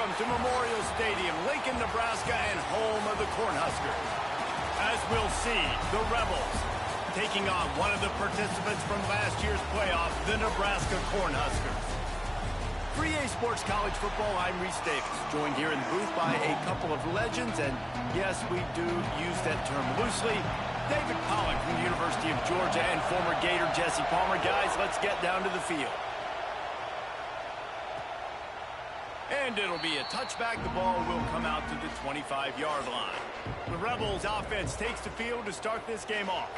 Welcome to Memorial Stadium, Lincoln, Nebraska, and home of the Cornhuskers. As we'll see, the Rebels taking on one of the participants from last year's playoff, the Nebraska Cornhuskers. For EA Sports College Football, I'm Reese Davis, joined here in the booth by a couple of legends, and yes, we do use that term loosely. David Pollack from the University of Georgia and former Gator Jesse Palmer. Guys, let's get down to the field. And it'll be a touchback. The ball will come out to the 25-yard line. The Rebels offense takes the field to start this game off.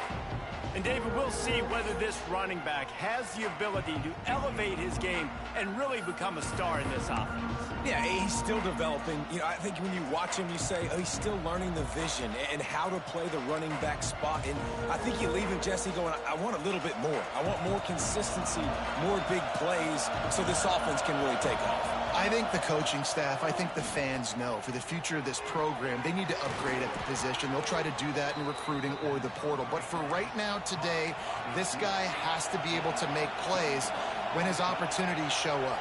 And David, we'll see whether this running back has the ability to elevate his game and really become a star in this offense. Yeah, he's still developing. You know, I think when you watch him, you say, oh, he's still learning the vision and how to play the running back spot. And I think you leave him, Jesse, going, I want a little bit more. I want more consistency, more big plays, so this offense can really take off. I think the coaching staff, I think the fans know for the future of this program, they need to upgrade at the position. They'll try to do that in recruiting or the portal. But for right now, today, this guy has to be able to make plays when his opportunities show up.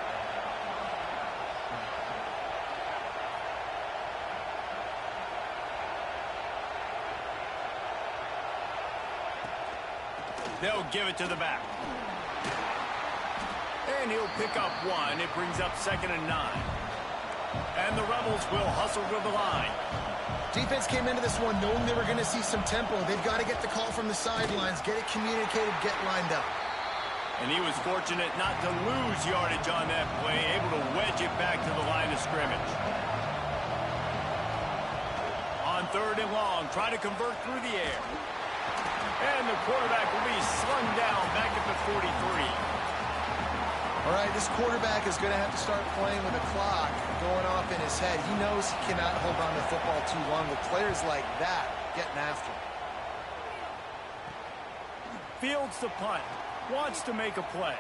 They'll give it to the back. And he'll pick up one. It brings up 2nd and 9. And the Rebels will hustle to the line. Defense came into this one knowing they were going to see some tempo. They've got to get the call from the sidelines, get it communicated, get lined up. And he was fortunate not to lose yardage on that play, able to wedge it back to the line of scrimmage. On 3rd and long, try to convert through the air. And the quarterback will be slung down back at the 43. All right, this quarterback is going to have to start playing with a clock going off in his head. He knows he cannot hold on to the football too long with players like that getting after him. Fields the punt. Wants to make a play.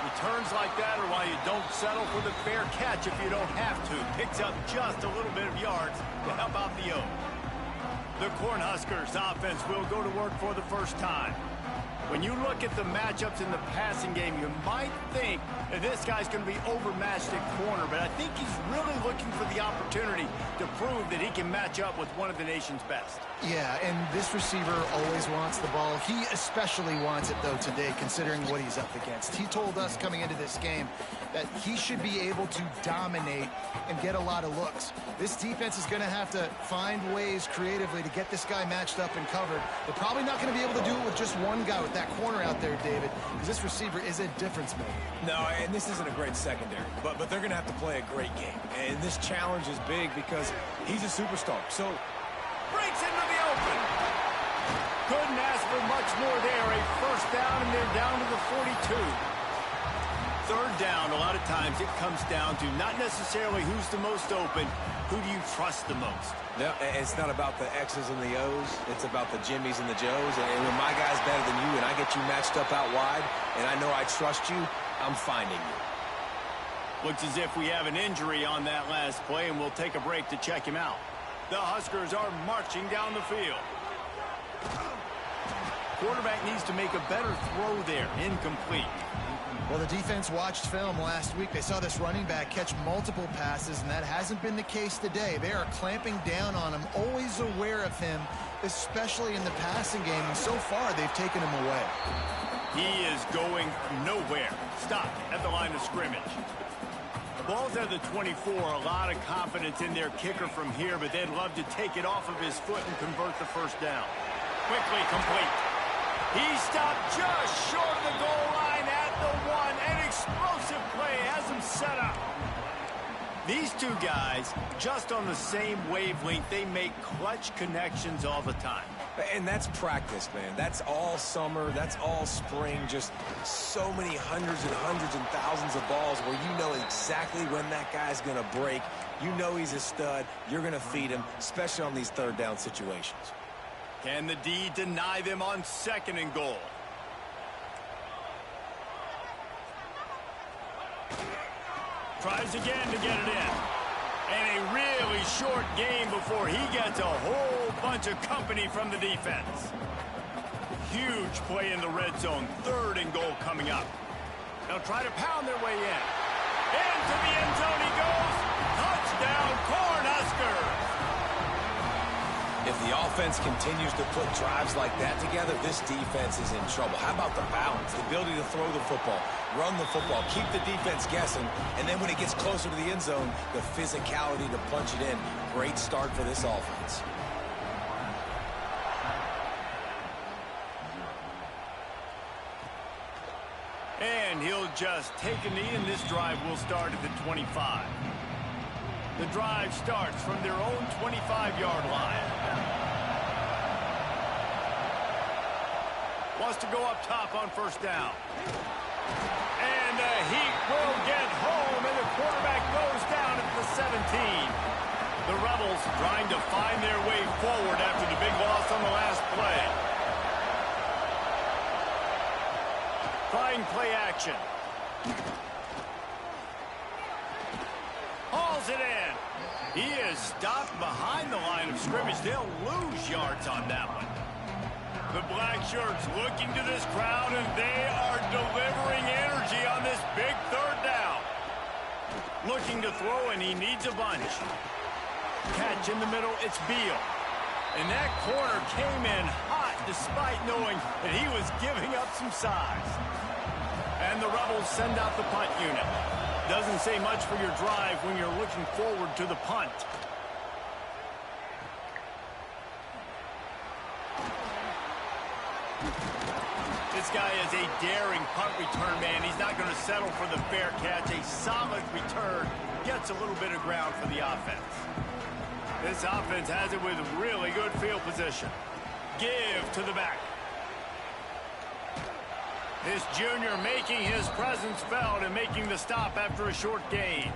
Returns like that are why you don't settle for the fair catch if you don't have to. Picks up just a little bit of yards to help out the Oak. The Cornhuskers offense will go to work for the first time. When you look at the matchups in the passing game, you might think that this guy's going to be overmatched at corner, but I think he's really looking for the opportunity to prove that he can match up with one of the nation's best. Yeah, and this receiver always wants the ball. He especially wants it, though, today, considering what he's up against. He told us coming into this game that he should be able to dominate and get a lot of looks. This defense is going to have to find ways creatively to get this guy matched up and covered. They're probably not going to be able to do it with just one guy with that corner out there, David, because this receiver is a difference maker. No, and this isn't a great secondary, but they're going to have to play a great game. And this challenge is big because he's a superstar. So breaks into the open. Couldn't ask for much more there. A first down, and they're down to the 42. 3rd down, a lot of times it comes down to not necessarily who's the most open, who do you trust the most? No, it's not about the X's and the O's. It's about the Jimmys and the Joes. And when my guy's better than you and I get you matched up out wide and I know I trust you, I'm finding you. Looks as if we have an injury on that last play, and we'll take a break to check him out. The Huskers are marching down the field. Quarterback needs to make a better throw there. Incomplete. Well, the defense watched film last week. They saw this running back catch multiple passes, and that hasn't been the case today. They are clamping down on him, always aware of him, especially in the passing game, and so far they've taken him away. He is going nowhere. Stopped at the line of scrimmage. The ball's at the 24. A lot of confidence in their kicker from here, but they'd love to take it off of his foot and convert the first down. Quickly complete. He stopped just short of the goal line at the 1. An explosive play has him set up. These two guys, just on the same wavelength, they make clutch connections all the time. And that's practice, man. That's all summer. That's all spring. Just so many hundreds and thousands of balls where you know exactly when that guy's going to break. You know he's a stud. You're going to feed him, especially on these 3rd down situations. Can the D deny them on 2nd and goal? Tries again to get it in. And a really short game before he gets a whole bunch of company from the defense. Huge play in the red zone. 3rd and goal coming up. They'll try to pound their way in. Into the end zone he goes. Touchdown, Cornhuskers. If the offense continues to put drives like that together, this defense is in trouble. How about the balance, the ability to throw the football, run the football, keep the defense guessing, and then when it gets closer to the end zone, the physicality to punch it in. Great start for this offense. And he'll just take a knee, and this drive will start at the 25. The drive starts from their own 25-yard line. Wants to go up top on first down. And the Heat will get home, and the quarterback goes down at the 17. The Rebels trying to find their way forward after the big loss on the last play. Trying play action. Hauls it in. He is stopped behind the line of scrimmage. They'll lose yards on that one. The black shirts looking to this crowd, and they are delivering energy on this big third down. Looking to throw, and he needs a bunch. Catch in the middle, it's Beal. And that corner came in hot despite knowing that he was giving up some size. And the Rebels send out the punt unit. Doesn't say much for your drive when you're looking forward to the punt. This guy is a daring punt return man. He's not going to settle for the fair catch. A solid return gets a little bit of ground for the offense. This offense has it with really good field position. Give to the back. This junior making his presence felt and making the stop after a short gain.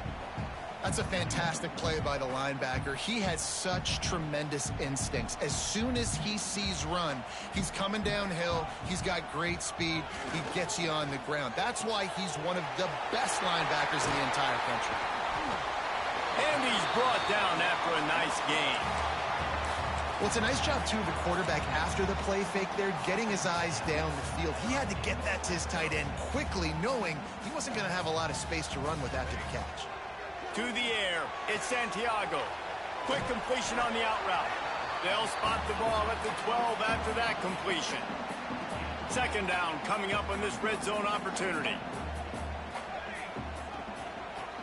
That's a fantastic play by the linebacker. He has such tremendous instincts. As soon as he sees run, he's coming downhill. He's got great speed. He gets you on the ground. That's why he's one of the best linebackers in the entire country. And he's brought down after a nice gain. Well, it's a nice job, too, of the quarterback after the play fake there, getting his eyes down the field. He had to get that to his tight end quickly, knowing he wasn't going to have a lot of space to run with after the catch. To the air, it's Santiago. Quick completion on the out route. They'll spot the ball at the 12 after that completion. Second down coming up on this red zone opportunity.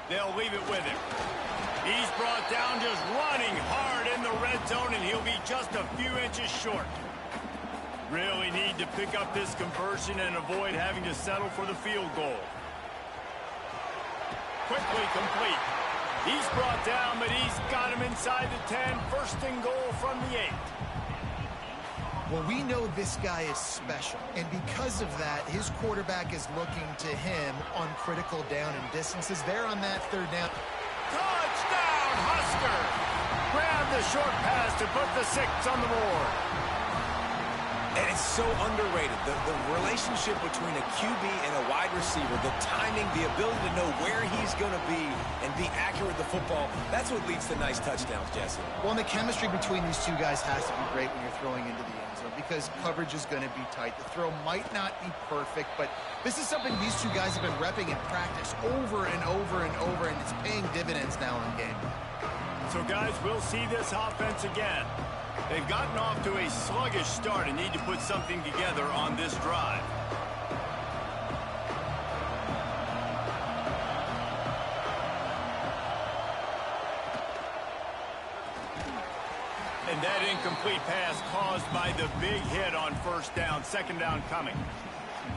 They'll leave it with him. He's brought down just running hard in the red zone, and he'll be just a few inches short. Really need to pick up this conversion and avoid having to settle for the field goal. Quickly complete. He's brought down, but he's got him inside the 10. First and goal from the 8. Well, we know this guy is special, and because of that, his quarterback is looking to him on critical down and distances. There on that third down. Touchdown, Huskers! Grab the short pass to put the 6 on the board. And it's so underrated. The relationship between a QB and a wide receiver, the timing, the ability to know where he's going to be and be accurate with the football, that's what leads to nice touchdowns, Jesse. Well, and the chemistry between these two guys has to be great when you're throwing into the end zone because coverage is going to be tight. The throw might not be perfect, but this is something these two guys have been repping in practice over and over and over, and it's paying dividends now in game. So, guys, we'll see this offense again. They've gotten off to a sluggish start and need to put something together on this drive. And that incomplete pass caused by the big hit on first down. Second down coming.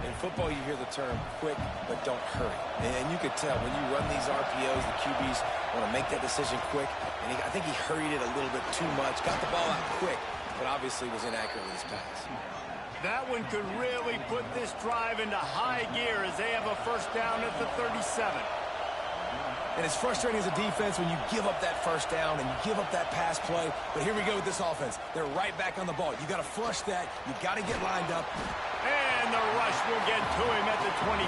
In football, you hear the term quick, but don't hurry. And you could tell when you run these RPOs, the QBs want to make that decision quick. And I think he hurried it a little bit too much. Got the ball out quick, but obviously was inaccurate with his pass. That one could really put this drive into high gear as they have a first down at the 37. And it's frustrating as a defense when you give up that first down and you give up that pass play. But here we go with this offense. They're right back on the ball. You got to flush that. You got to get lined up. And the rush will get to him at the 25.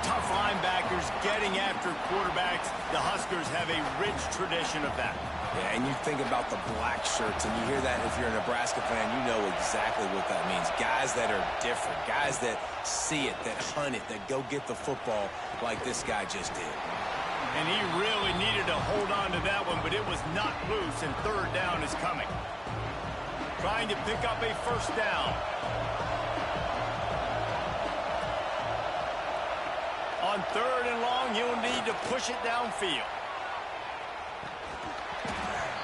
Tough linebackers getting after quarterbacks. The Huskers have a rich tradition of that. Yeah, and you think about the black shirts, and you hear that if you're a Nebraska fan, you know exactly what that means. Guys that are different, guys that see it, that hunt it, that go get the football like this guy just did. And he really needed to hold on to that one, but it was not loose, and third down is coming. Trying to pick up a first down. On third and long, you'll need to push it downfield.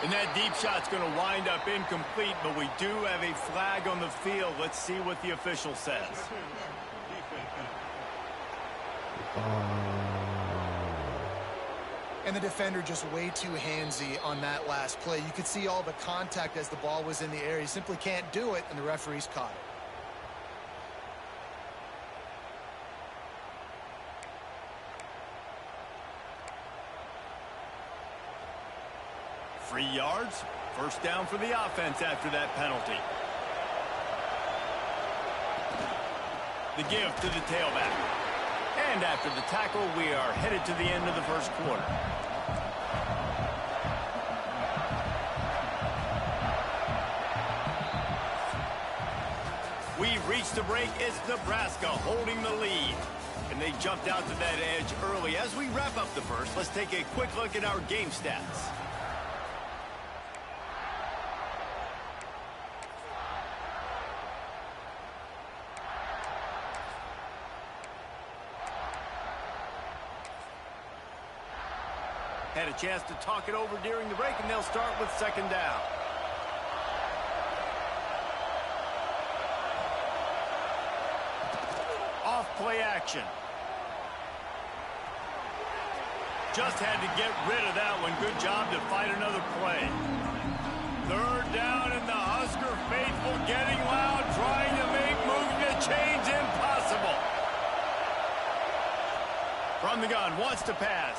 And that deep shot's going to wind up incomplete, but we do have a flag on the field. Let's see what the official says. And the defender just way too handsy on that last play. You could see all the contact as the ball was in the air. He simply can't do it, and the referee's caught it. 3 yards, first down for the offense after that penalty. The give to the tailback. And after the tackle, we are headed to the end of the first quarter. We've reached the break. It's Nebraska holding the lead. And they jumped out to that edge early. As we wrap up the first, let's take a quick look at our game stats. Had a chance to talk it over during the break, and they'll start with second down. Off play action. Just had to get rid of that one. Good job to fight another play. Third down, and the Husker faithful getting loud, trying to make moving the chains impossible. From the gun, wants to pass.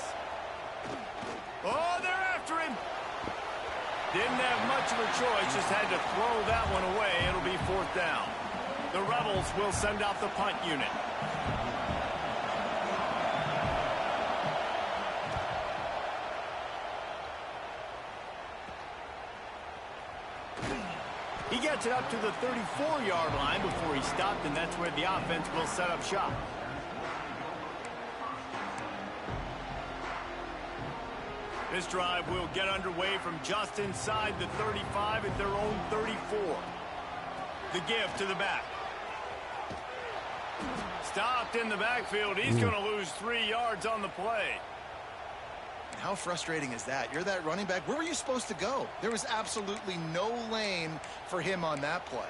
Oh, they're after him. Didn't have much of a choice, just had to throw that one away. It'll be fourth down. The Rebels will send out the punt unit. He gets it up to the 34-yard line before he stopped, and that's where the offense will set up shop. This drive will get underway from just inside the 35 at their own 34. The give to the back. Stopped in the backfield. He's going to lose 3 yards on the play. How frustrating is that? You're that running back. Where were you supposed to go? There was absolutely no lane for him on that play.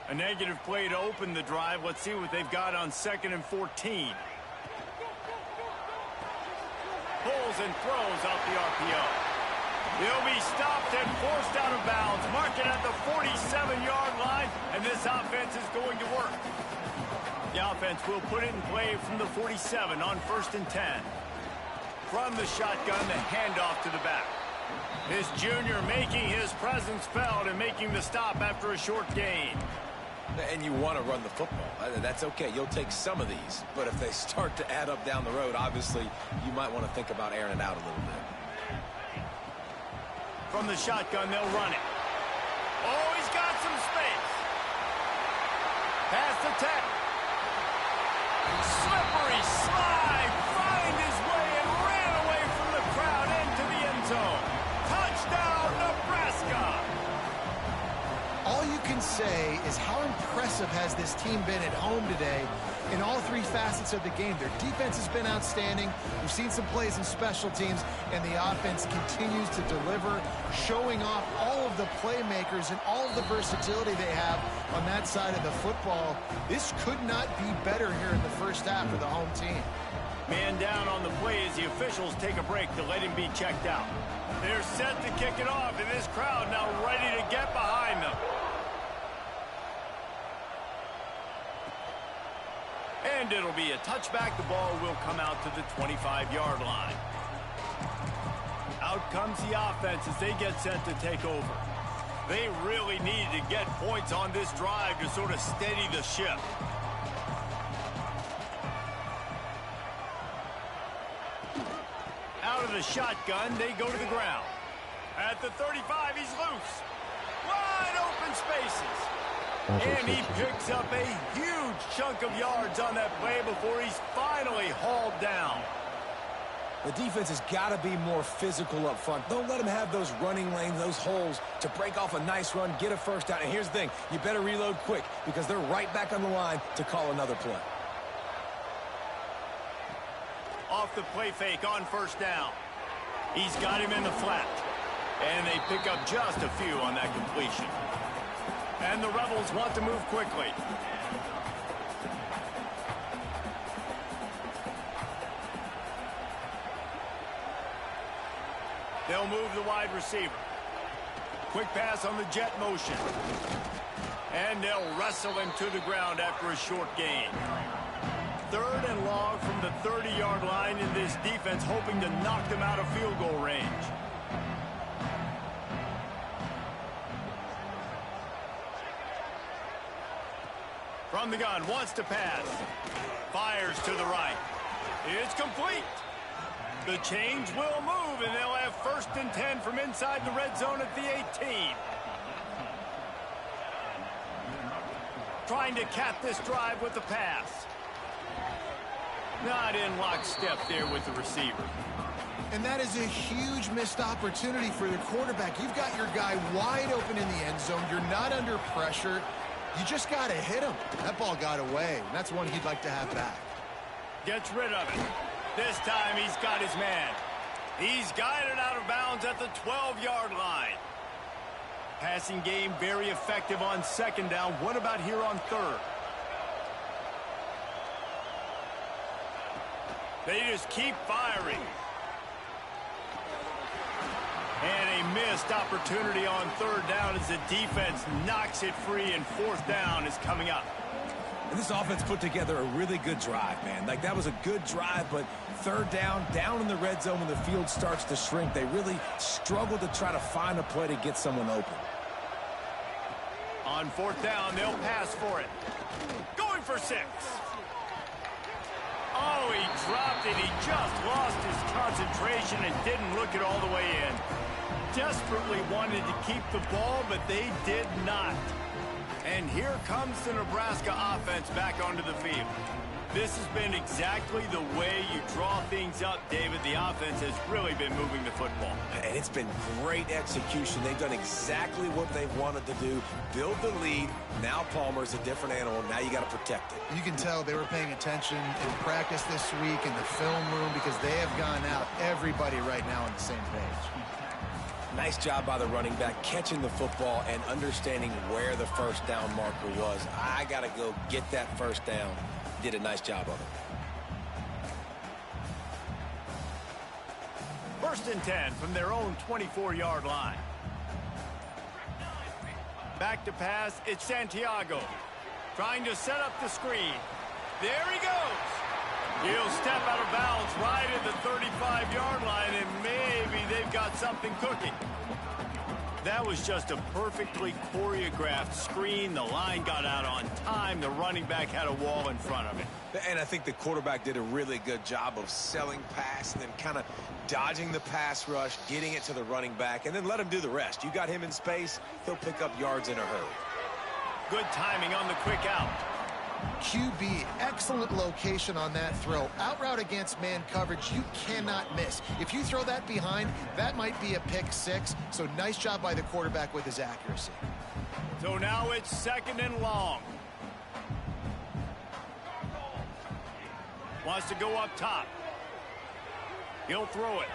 A negative play to open the drive. Let's see what they've got on 2nd and 14. Pulls and throws out the RPO. He'll be stopped and forced out of bounds. Mark it at the 47-yard line, and this offense is going to work. The offense will put it in play from the 47 on 1st and 10. From the shotgun, the handoff to the back. This junior making his presence felt and making the stop after a short gain. And you want to run the football. That's okay. You'll take some of these. But if they start to add up down the road, obviously, you might want to think about airing it out a little bit. From the shotgun, they'll run it. Oh, he's got some space. Pass the tech. Slippery slide. Find his way and ran away from the crowd into the end zone. Touchdown, Nebraska. All you can say is how impressive has this team been at home today in all 3 facets of the game. Their defense has been outstanding. We've seen some plays in special teams, and the offense continues to deliver, showing off all of the playmakers and all of the versatility they have on that side of the football. This could not be better here in the first half for the home team. Man down on the play as the officials take a break to let him be checked out. They're set to kick it off, and this crowd now ready to get behind them. And it'll be a touchback. The ball will come out to the 25-yard line. Out comes the offense as they get set to take over. They really needed to get points on this drive to sort of steady the ship. out of the shotgun, they go to the ground. At the 35, he's loose. Wide open spaces. And he picks up a huge chunk of yards on that play before he's finally hauled down. The defense has got to be more physical up front. Don't let them have those running lanes, those holes to break off a nice run, get a first down. And here's the thing, you better reload quick because they're right back on the line to call another play. Off the play fake on first down. He's got him in the flat. And they pick up just a few on that completion. And the Rebels want to move quickly. They'll move the wide receiver. Quick pass on the jet motion. And they'll wrestle him to the ground after a short gain. 3rd and long from the 30-yard line in this defense, hoping to knock them out of field goal range. From the gun, wants to pass. Fires to the right. It's complete. The change will move, and they'll have 1st and 10 from inside the red zone at the 18. Trying to cap this drive with the pass. Not in lockstep there with the receiver. And that is a huge missed opportunity for the quarterback. You've got your guy wide open in the end zone. You're not under pressure. You just got to hit him. That ball got away, and that's one he'd like to have back. Gets rid of it. This time he's got his man. He's guided out of bounds at the 12-yard line. Passing game very effective on 2nd down. What about here on 3rd? They just keep firing. And a missed opportunity on 3rd down as the defense knocks it free, and 4th down is coming up. And this offense put together a really good drive, man. Like, that was a good drive, but 3rd down in the red zone when the field starts to shrink, they really struggle to try to find a play to get someone open. On 4th down, they'll pass for it. Going for 6. Oh, he dropped it. He just lost his concentration and didn't look it all the way in. Desperately wanted to keep the ball, but they did not. And here comes the Nebraska offense back onto the field. This has been exactly the way you draw things up, David. The offense has really been moving the football. And it's been great execution. They've done exactly what they wanted to do. Build the lead. Now Palmer's a different animal. Now you got to protect it. You can tell they were paying attention in practice this week in the film room because they have gone out, everybody right now on the same page. Nice job by the running back catching the football and understanding where the 1st down marker was. I got to go get that 1st down. Did a nice job of it. 1st and 10 from their own 24-yard line. Back to pass, it's Santiago. Trying to set up the screen. There he goes. He'll step out of bounds right at the 35-yard line, and maybe they've got something cooking. That was just a perfectly choreographed screen. The line got out on time. The running back had a wall in front of it. And I think the quarterback did a really good job of selling pass and then kind of dodging the pass rush, getting it to the running back, and then let him do the rest. You got him in space, he'll pick up yards in a hurry. Good timing on the quick out. QB, excellent location on that throw. Out route against man coverage, you cannot miss. If you throw that behind, that might be a pick 6. So nice job by the quarterback with his accuracy. So now it's 2nd and long. Wants to go up top. He'll throw it.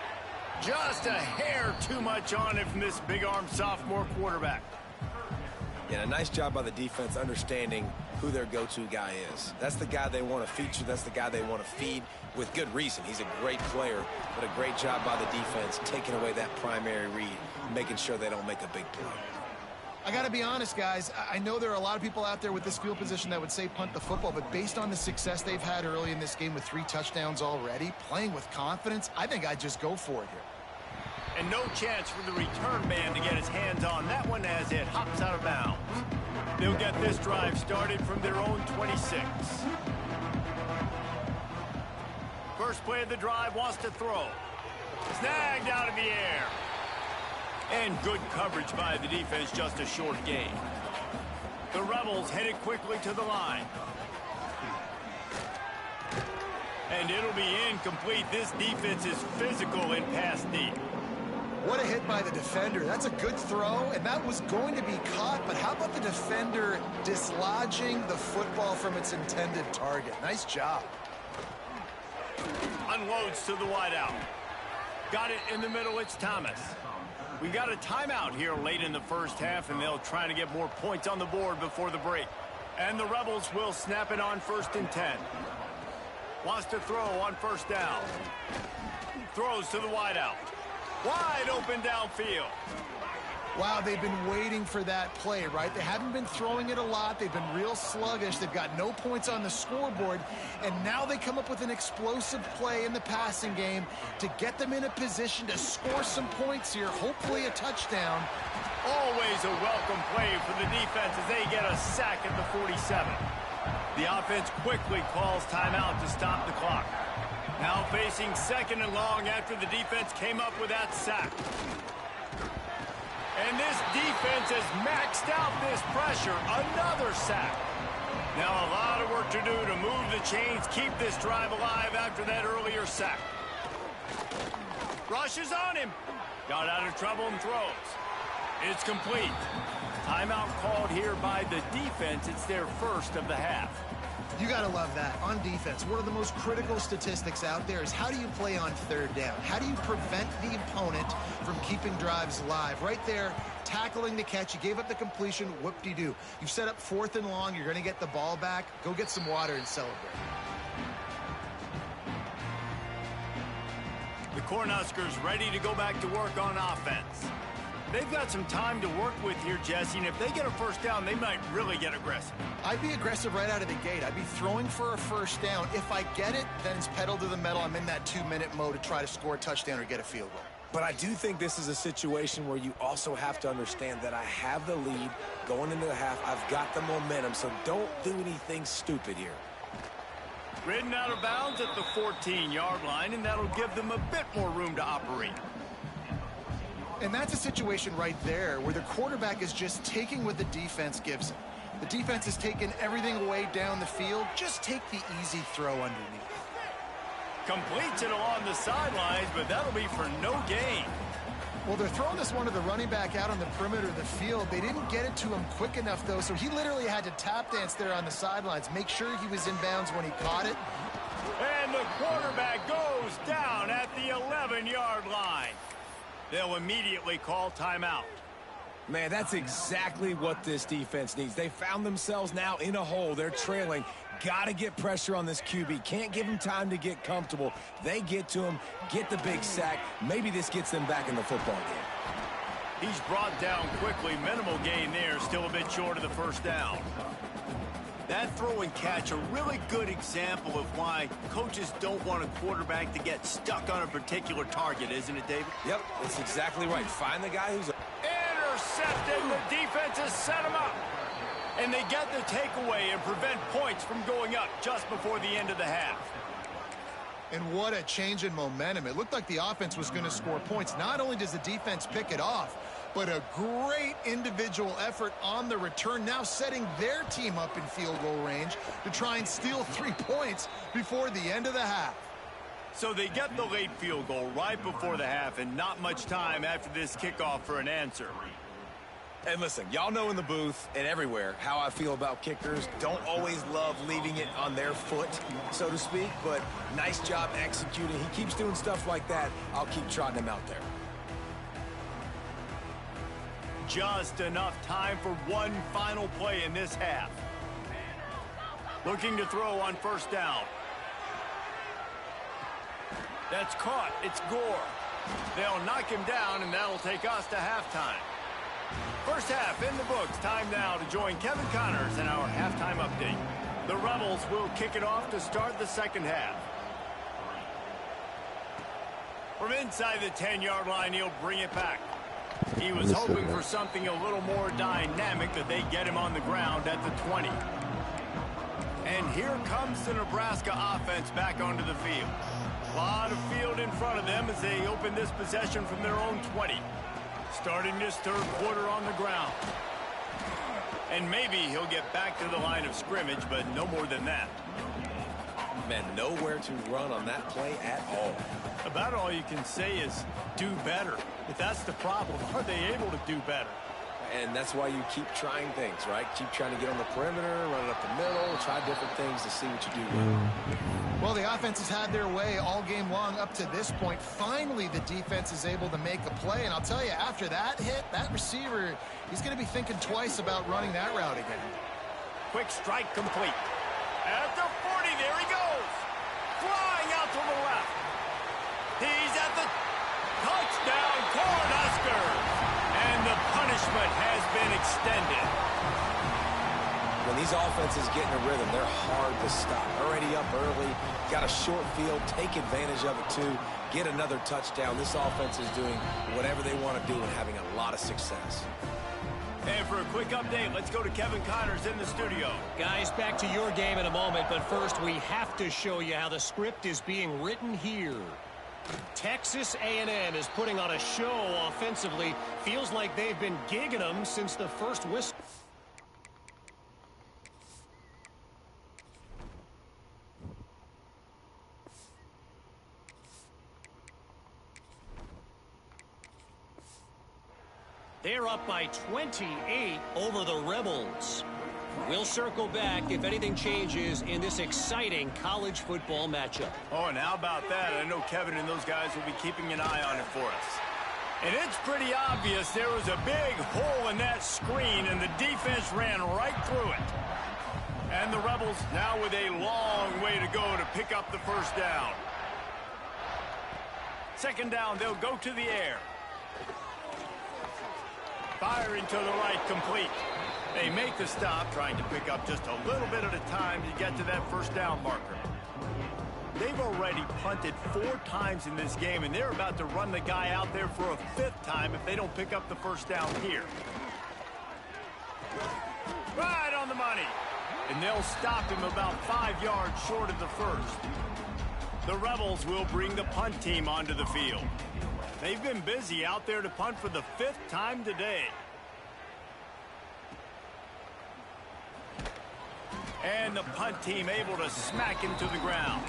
Just a hair too much on it from this big-armed sophomore quarterback. Yeah, a nice job by the defense understanding who their go-to guy is. That's the guy they want to feature. That's the guy they want to feed with good reason. He's a great player, but a great job by the defense taking away that primary read, making sure they don't make a big play. I got to be honest, guys. I know there are a lot of people out there with this field position that would say punt the football, but based on the success they've had early in this game with 3 touchdowns already, playing with confidence, I think I'd just go for it here. And no chance for the return man to get his hands on that one as it hops out of bounds. They'll get this drive started from their own 26. First play of the drive, wants to throw. Snagged out of the air. And good coverage by the defense, just a short gain. The Rebels headed quickly to the line. And it'll be incomplete. This defense is physical in pass deep. What a hit by the defender. That's a good throw, and that was going to be caught, but how about the defender dislodging the football from its intended target? Nice job. Unloads to the wideout. Got it in the middle. It's Thomas. We got a timeout here late in the first half, and they'll try to get more points on the board before the break. And the Rebels will snap it on 1st and 10. Wants to throw on 1st down. Throws to the wideout. Wide open downfield. Wow, they've been waiting for that play, right? They haven't been throwing it a lot. They've been real sluggish. They've got no points on the scoreboard. And now they come up with an explosive play in the passing game to get them in a position to score some points here, hopefully a touchdown. Always a welcome play for the defense as they get a sack at the 47. The offense quickly calls timeout to stop the clock. Now facing 2nd and long after the defense came up with that sack. And this defense has maxed out this pressure. Another sack. Now a lot of work to do to move the chains, keep this drive alive after that earlier sack. Rushes on him. Got out of trouble and throws. It's complete. Timeout called here by the defense. It's their first of the half. You got to love that. On defense, one of the most critical statistics out there is how do you play on 3rd down? How do you prevent the opponent from keeping drives live? Right there, tackling the catch. You gave up the completion. Whoop-de-doo. You've set up 4th and long. You're going to get the ball back. Go get some water and celebrate. The Cornhuskers ready to go back to work on offense. They've got some time to work with here, Jesse, and if they get a 1st down, they might really get aggressive. I'd be aggressive right out of the gate. I'd be throwing for a 1st down. If I get it, then it's pedal to the metal. I'm in that 2-minute mode to try to score a touchdown or get a field goal. But I do think this is a situation where you also have to understand that I have the lead going into the half. I've got the momentum, so don't do anything stupid here. Ridden out of bounds at the 14-yard line, and that'll give them a bit more room to operate. And that's a situation right there where the quarterback is just taking what the defense gives him. The defense has taken everything away down the field. Just take the easy throw underneath. Completes it along the sidelines, but that'll be for no gain. Well, they're throwing this one to the running back out on the perimeter of the field. They didn't get it to him quick enough, though, so he literally had to tap dance there on the sidelines, make sure he was in bounds when he caught it. And the quarterback goes down at the 11-yard line. They'll immediately call timeout. Man, that's exactly what this defense needs. They found themselves now in a hole. They're trailing. Got to get pressure on this QB. Can't give him time to get comfortable. They get to him, get the big sack. Maybe this gets them back in the football game. He's brought down quickly. Minimal gain there. Still a bit short of the 1st down. That throw and catch, a really good example of why coaches don't want a quarterback to get stuck on a particular target, isn't it, David? Yep, that's exactly right. Find the guy who's... Intercepted. The defense has set him up. And they get the takeaway and prevent points from going up just before the end of the half. And what a change in momentum. It looked like the offense was going to score points. Not only does the defense pick it off, but a great individual effort on the return, now setting their team up in field goal range to try and steal 3 points before the end of the half. So they get the late field goal right before the half, and not much time after this kickoff for an answer. And listen, y'all know in the booth and everywhere how I feel about kickers. Don't always love leaving it on their foot, so to speak, but nice job executing. He keeps doing stuff like that. I'll keep trotting him out there. Just enough time for one final play in this half. Looking to throw on 1st down. That's caught. It's Gore. They'll knock him down, and that'll take us to halftime. First half in the books. Time now to join Kevin Connors in our halftime update. The Rebels will kick it off to start the 2nd half. From inside the 10-yard line, he'll bring it back. He was hoping for something a little more dynamic, but they get him on the ground at the 20. And here comes the Nebraska offense back onto the field. lot of field in front of them as they open this possession from their own 20. Starting this third quarter on the ground. And maybe he'll get back to the line of scrimmage, but no more than that. Man, nowhere to run on that play at all. About all you can say is do better. If that's the problem, are they able to do better? And that's why you keep trying things, right? Keep trying to get on the perimeter, run it up the middle, try different things to see what you do well. Well, the offense has had their way all game long up to this point. Finally, the defense is able to make a play. And I'll tell you, after that hit, that receiver, he's going to be thinking twice about running that route again. Quick strike complete. At the 40, there he goes. Flying out to the left. He's at the touchdown, Cornhuskers. And the punishment has been extended. When these offenses get in a rhythm, they're hard to stop. Already up early, got a short field, take advantage of it too, get another touchdown. This offense is doing whatever they want to do and having a lot of success. And for a quick update, let's go to Kevin Connors in the studio. Guys, back to your game in a moment, but first we have to show you how the script is being written here. Texas A&M is putting on a show offensively. Feels like they've been gigging them since the first whistle. They're up by 28 over the Rebels. We'll circle back if anything changes in this exciting college football matchup. Oh, and how about that? I know Kevin and those guys will be keeping an eye on it for us. And it's pretty obvious there was a big hole in that screen, and the defense ran right through it. And the Rebels now with a long way to go to pick up the first down. Second down, they'll go to the air. Firing to the right, complete. They make the stop, trying to pick up just a little bit at a time to get to that first down marker. They've already punted 4 times in this game, and they're about to run the guy out there for a 5th time if they don't pick up the first down here. Right on the money. And they'll stop him about 5 yards short of the first. The Rebels will bring the punt team onto the field. They've been busy out there to punt for the 5th time today. And the punt team able to smack him to the ground.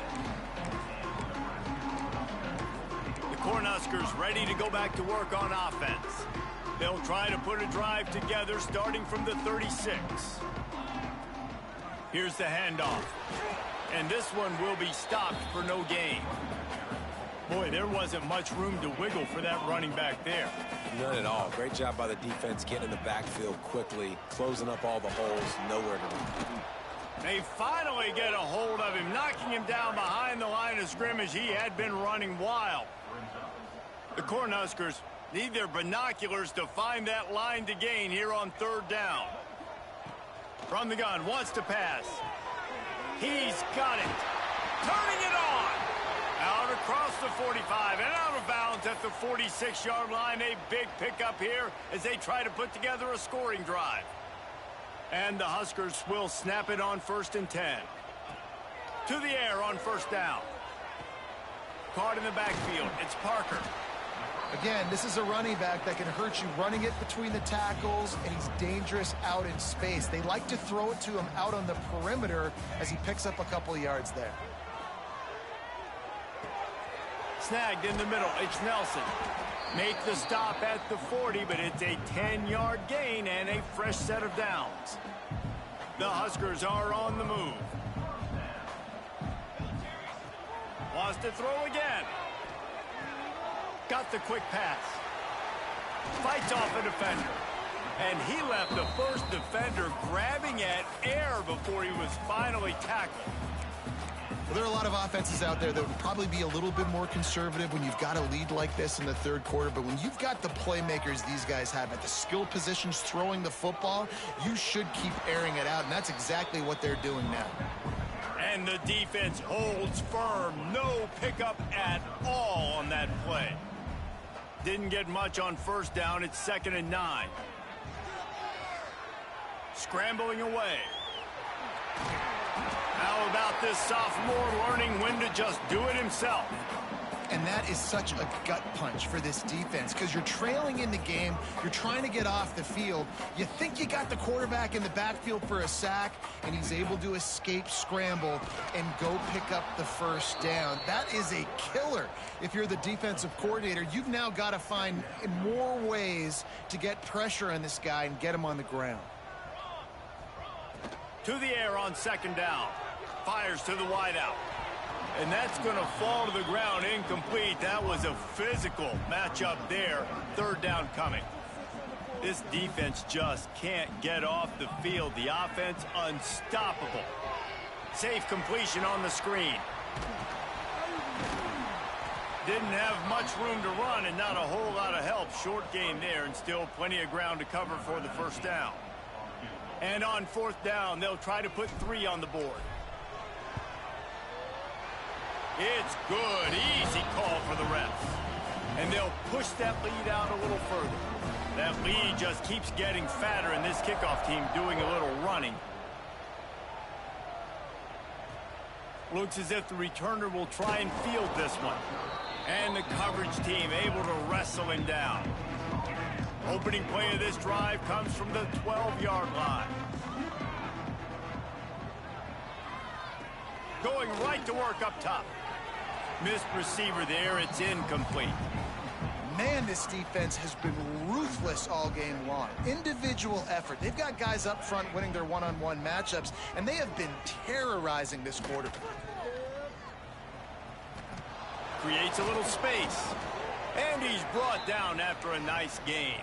The Cornhuskers ready to go back to work on offense. They'll try to put a drive together starting from the 36. Here's the handoff. And this one will be stopped for no gain. Boy, there wasn't much room to wiggle for that running back there. None at all. Great job by the defense getting in the backfield quickly, closing up all the holes, nowhere to run. They finally get a hold of him, knocking him down behind the line of scrimmage. He had been running wild. The Cornhuskers need their binoculars to find that line to gain here on third down. From the gun, wants to pass. He's got it. Turning it on. Out across the 45 and out of bounds at the 46-yard line. A big pickup here as they try to put together a scoring drive. And the Huskers will snap it on 1st and 10. To the air on first down. Caught in the backfield. It's Parker. Again, this is a running back that can hurt you running it between the tackles, and he's dangerous out in space. They like to throw it to him out on the perimeter as he picks up a couple of yards there. Snagged in the middle. It's Nelson. Make the stop at the 40, but it's a 10-yard gain and a fresh set of downs. The Huskers are on the move. Wants to throw again. Got the quick pass. Fights off a defender. And he left the first defender grabbing at air before he was finally tackled. Well, there are a lot of offenses out there that would probably be a little bit more conservative when you've got a lead like this in the third quarter. But when you've got the playmakers these guys have at the skill positions throwing the football, you should keep airing it out. And that's exactly what they're doing now. And the defense holds firm. No pickup at all on that play. Didn't get much on first down. It's 2nd and 9. Scrambling away. How about about this sophomore learning when to just do it himself. And that is such a gut punch for this defense because you're trailing in the game. You're trying to get off the field. You think you got the quarterback in the backfield for a sack, and he's able to escape scramble and go pick up the first down. That is a killer. If you're the defensive coordinator, you've now got to find more ways to get pressure on this guy and get him on the ground. To the air on second down. Fires to the wideout. And that's going to fall to the ground incomplete. That was a physical matchup there. Third down coming. This defense just can't get off the field. The offense unstoppable. Safe completion on the screen. Didn't have much room to run and not a whole lot of help. Short gain there and still plenty of ground to cover for the first down. And on fourth down, they'll try to put 3 on the board. It's good. Easy call for the refs. And they'll push that lead out a little further. That lead just keeps getting fatter, and this kickoff team doing a little running. Looks as if the returner will try and field this one. And the coverage team able to wrestle him down. Opening play of this drive comes from the 12-yard line. Going right to work up top. Missed receiver there. It's incomplete. Man, this defense has been ruthless all game long. Individual effort. They've got guys up front winning their one-on-one matchups, and they have been terrorizing this quarterback. Creates a little space. And he's brought down after a nice gain.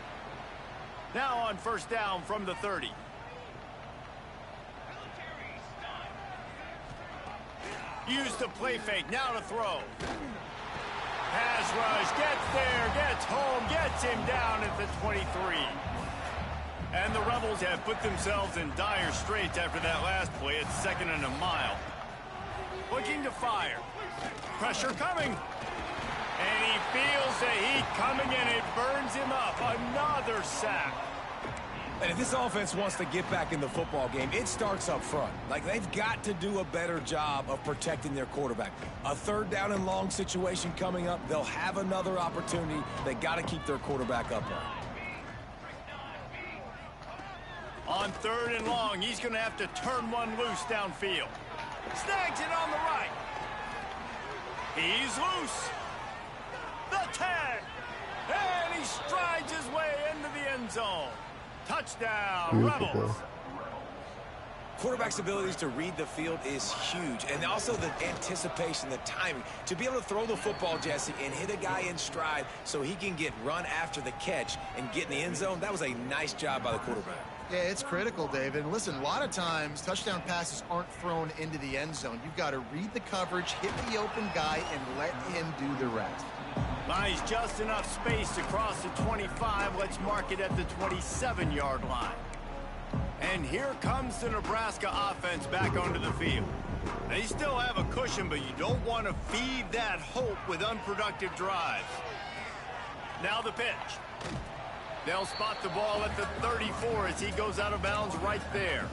Now on first down from the 30. Used the play fake, now to throw. Pass rush, gets there, gets home, gets him down at the 23. And the Rebels have put themselves in dire straits after that last play. It's 2nd and a mile. Looking to fire. Pressure coming. And he feels the heat coming, and it burns him up. Another sack. And if this offense wants to get back in the football game, it starts up front. Like, they've got to do a better job of protecting their quarterback. A third down and long situation coming up, they'll have another opportunity. They got to keep their quarterback upright. On 3rd and long, he's going to have to turn one loose downfield. Snags it on the right. He's loose. The 10. And he strides his way into the end zone. Touchdown, Rebels. Quarterback's abilities to read the field is huge, and also the anticipation, the timing. To be able to throw the football, Jesse, and hit a guy in stride so he can get run after the catch and get in the end zone, that was a nice job by the quarterback. Yeah, it's critical, David. And listen, a lot of times touchdown passes aren't thrown into the end zone. You've got to read the coverage, hit the open guy, and let him do the rest. Buys just enough space to cross the 25. Let's mark it at the 27-yard line. And here comes the Nebraska offense back onto the field. They still have a cushion, but you don't want to feed that hope with unproductive drives. Now the pitch. They'll spot the ball at the 34 as he goes out of bounds right there.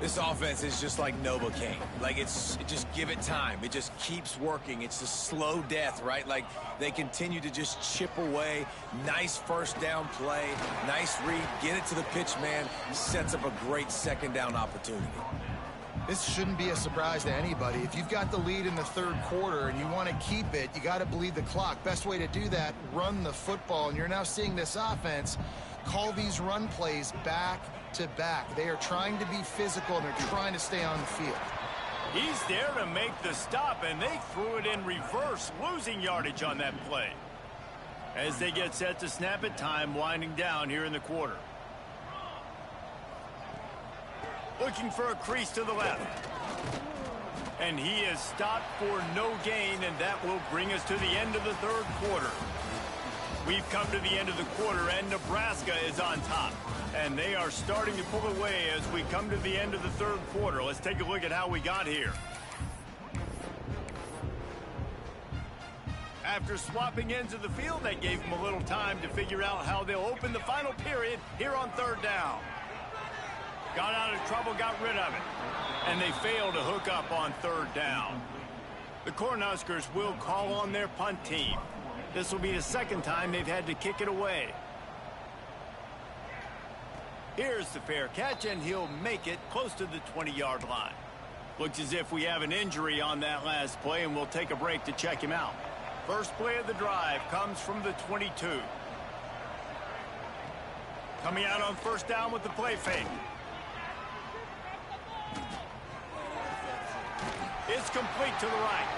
This offense is just like Novocaine. Like, it just give it time. It just keeps working. It's a slow death, right? Like, they continue to just chip away. Nice first down play. Nice read. Get it to the pitch man. Sets up a great second down opportunity. This shouldn't be a surprise to anybody. If you've got the lead in the 3rd quarter and you want to keep it, you got to bleed the clock. Best way to do that, run the football. And you're now seeing this offense call these run plays back to back. They are trying to be physical, and they're trying to stay on the field. He's there to make the stop, and they threw it in reverse, losing yardage on that play. As they get set to snap it, time winding down here in the quarter. Looking for a crease to the left. And he is stopped for no gain, and that will bring us to the end of the 3rd quarter. We've come to the end of the quarter, and Nebraska is on top. And they are starting to pull away as we come to the end of the 3rd quarter. Let's take a look at how we got here. After swapping ends of the field, that gave them a little time to figure out how they'll open the final period here on 3rd down. Got out of trouble, got rid of it. And they fail to hook up on third down. The Cornhuskers will call on their punt team. This will be the second time they've had to kick it away. Here's the fair catch, and he'll make it close to the 20-yard line. Looks as if we have an injury on that last play, and we'll take a break to check him out. First play of the drive comes from the 22. Coming out on first down with the play fake. It's complete to the right.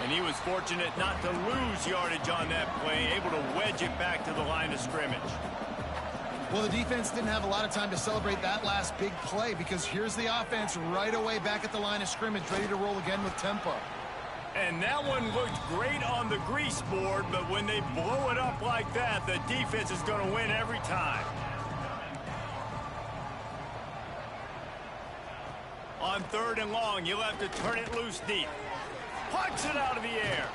And he was fortunate not to lose yardage on that play, able to wedge it back to the line of scrimmage. Well, the defense didn't have a lot of time to celebrate that last big play because here's the offense right away back at the line of scrimmage, ready to roll again with tempo. And that one looked great on the grease board, but when they blow it up like that, the defense is going to win every time. On third and long, you'll have to turn it loose deep. Pucks it out of the air.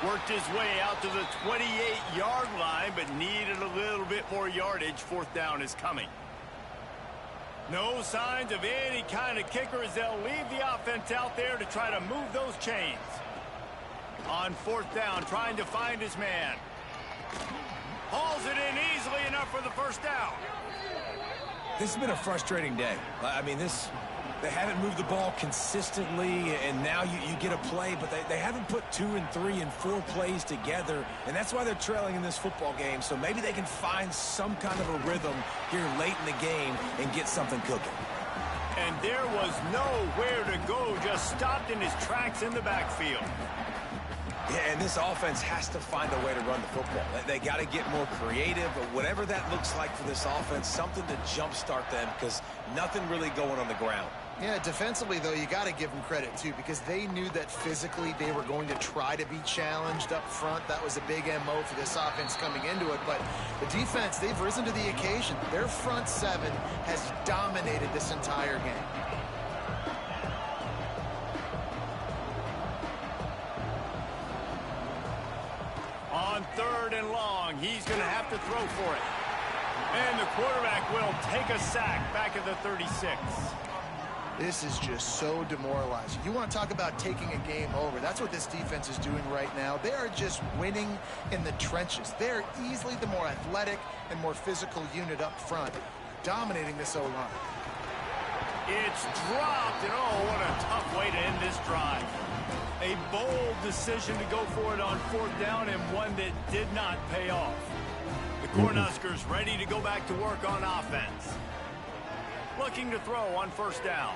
Worked his way out to the 28-yard line, but needed a little bit more yardage. Fourth down is coming. No signs of any kind of kicker as they'll leave the offense out there to try to move those chains. On fourth down, trying to find his man. Hauls it in easily enough for the first down. This has been a frustrating day. I mean, they haven't moved the ball consistently, and now you get a play, but they haven't put 2 and 3 and 4 plays together, and that's why they're trailing in this football game. So maybe they can find some kind of a rhythm here late in the game and get something cooking. And there was nowhere to go, just stopped in his tracks in the backfield. Yeah, and this offense has to find a way to run the football. They got to get more creative, but whatever that looks like for this offense, something to jumpstart them because nothing really going on the ground. Yeah, defensively, though, you got to give them credit, too, because they knew that physically they were going to try to be challenged up front. That was a big MO for this offense coming into it. But the defense, they've risen to the occasion. Their front seven has dominated this entire game. On third and long, he's going to have to throw for it. And the quarterback will take a sack back at the 36. This is just so demoralizing. You want to talk about taking a game over. That's what this defense is doing right now. They are just winning in the trenches. They're easily the more athletic and more physical unit up front, dominating this O-line. It's dropped, and oh, what a tough way to end this drive. A bold decision to go for it on fourth down, and one that did not pay off. The Cornhuskers ready to go back to work on offense. Looking to throw on first down.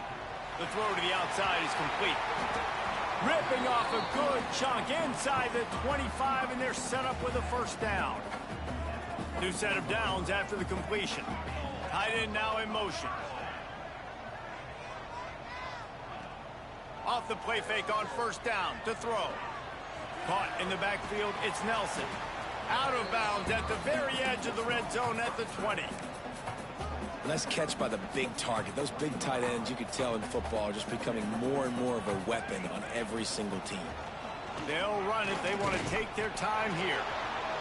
The throw to the outside is complete. Ripping off a good chunk inside the 25, and they're set up with a first down. New set of downs after the completion. Tight end now in motion. Off the play fake on first down to throw. Caught in the backfield, it's Nelson. Out of bounds at the very edge of the red zone at the 20. Nice catch by the big target. Those big tight ends, you could tell in football, are just becoming more and more of a weapon on every single team. They'll run it. They want to take their time here.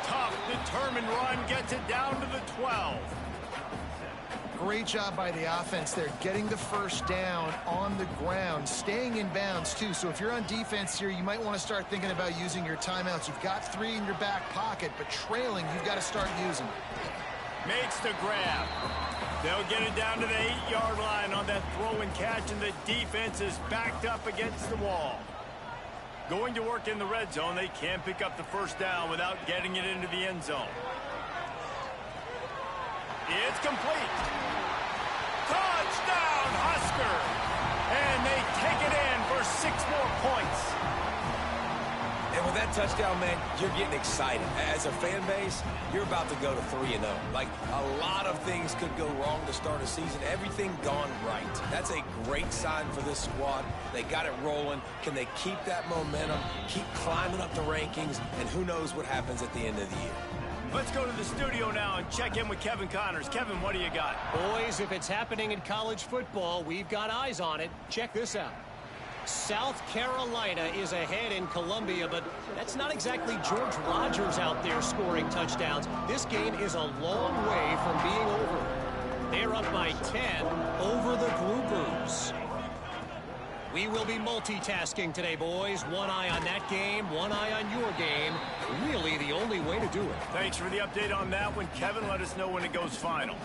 Tough, determined run gets it down to the 12. Great job by the offense there, getting the first down on the ground, staying in bounds, too. So if you're on defense here, you might want to start thinking about using your timeouts. You've got 3 in your back pocket, but trailing, you've got to start using them. Makes the grab. They'll get it down to the 8-yard line on that throw and catch, and the defense is backed up against the wall. Going to work in the red zone, they can't pick up the first down without getting it into the end zone. It's complete. Touchdown, Husker! And they take it in for 6 more points. And with that touchdown, man, you're getting excited. As a fan base, you're about to go to 3-0. Like, a lot of things could go wrong to start a season. Everything gone right. That's a great sign for this squad. They got it rolling. Can they keep that momentum, keep climbing up the rankings, and who knows what happens at the end of the year. Let's go to the studio now and check in with Kevin Connors. Kevin, what do you got? Boys, if it's happening in college football, we've got eyes on it. Check this out. South Carolina is ahead in Columbia, but that's not exactly George Rogers out there scoring touchdowns. This game is a long way from being over. They're up by 10 over the Groupers. We will be multitasking today, boys. One eye on that game, one eye on your game. Really the only way to do it. Thanks for the update on that one, Kevin. Let us know when it goes final.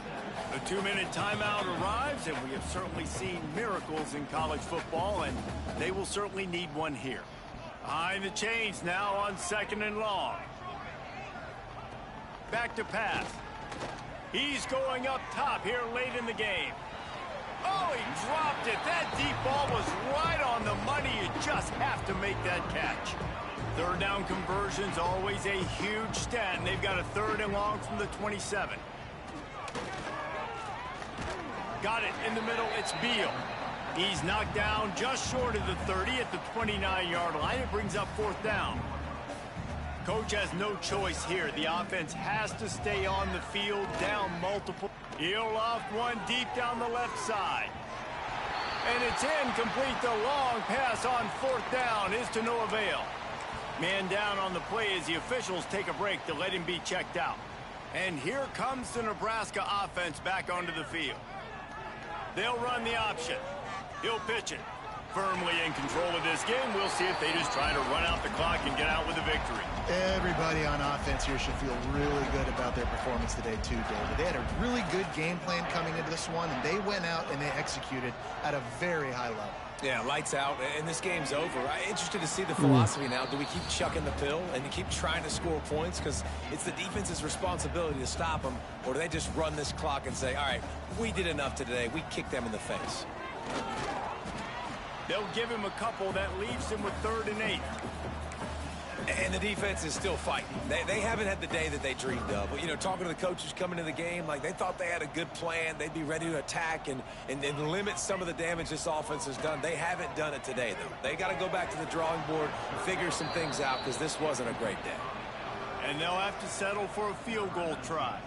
The 2-minute timeout arrives, and we have certainly seen miracles in college football, and they will certainly need one here. Behind the chains now on 2nd and long. Back to pass. He's going up top here late in the game. Oh, he dropped it. That deep ball was right on the money. You just have to make that catch. Third down conversion's always a huge stat, and they've got a 3rd and long from the 27. Got it in the middle. It's Beal. He's knocked down just short of the 30 at the 29-yard line. It brings up 4th down. Coach has no choice here. The offense has to stay on the field, down multiple. He'll loft one deep down the left side. And it's incomplete. The long pass on 4th down is to no avail. Man down on the play as the officials take a break to let him be checked out. And here comes the Nebraska offense back onto the field. They'll run the option. He'll pitch it. Firmly in control of this game. We'll see if they just try to run out the clock and get out with a victory. Everybody on offense here should feel really good about their performance today too, David. They had a really good game plan coming into this one, and they went out and they executed at a very high level. Yeah, lights out, and this game's over. I'm interested to see the philosophy now. Do we keep chucking the pill and keep trying to score points? Because it's the defense's responsibility to stop them. Or do they just run this clock and say, all right, we did enough today. We kicked them in the face. They'll give him a couple. That leaves him with 3rd and 8. And the defense is still fighting. They haven't had the day that they dreamed of. But, you know, talking to the coaches coming to the game, like they thought they had a good plan. They'd be ready to attack and limit some of the damage this offense has done. They haven't done it today, though. They got to go back to the drawing board, figure some things out, because this wasn't a great day. And they'll have to settle for a field goal try.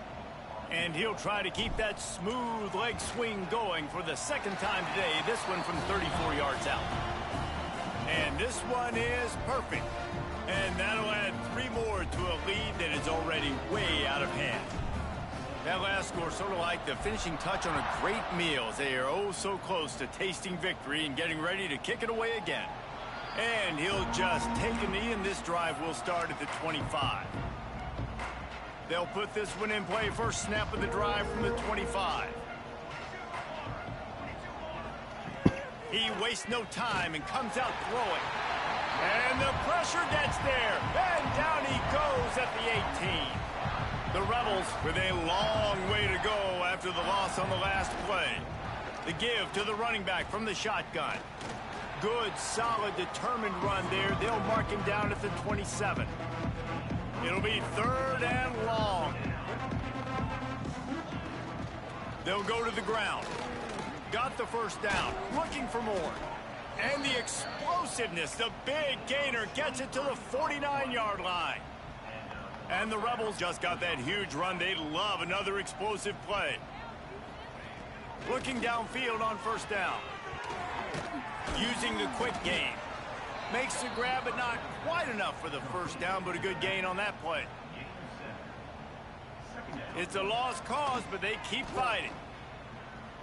And he'll try to keep that smooth leg swing going for the 2nd time today. This one from 34 yards out. And this one is perfect. And that'll add 3 more to a lead that is already way out of hand. That last score sort of like the finishing touch on a great meal, as they are oh so close to tasting victory and getting ready to kick it away again. And he'll just take a knee, and this drive will start at the 25. They'll put this one in play. First snap of the drive from the 25. He wastes no time and comes out throwing. And the pressure gets there. And down he goes at the 18. The Rebels with a long way to go after the loss on the last play. The give to the running back from the shotgun. Good, solid, determined run there. They'll mark him down at the 27. It'll be 3rd and long. They'll go to the ground. Got the first down. Looking for more. And the explosiveness, the big gainer gets it to the 49-yard line. And the Rebels just got that huge run. They love another explosive play. Looking downfield on first down. Using the quick game. Makes the grab, but not quite enough for the first down, but a good gain on that play. It's a lost cause, but they keep fighting.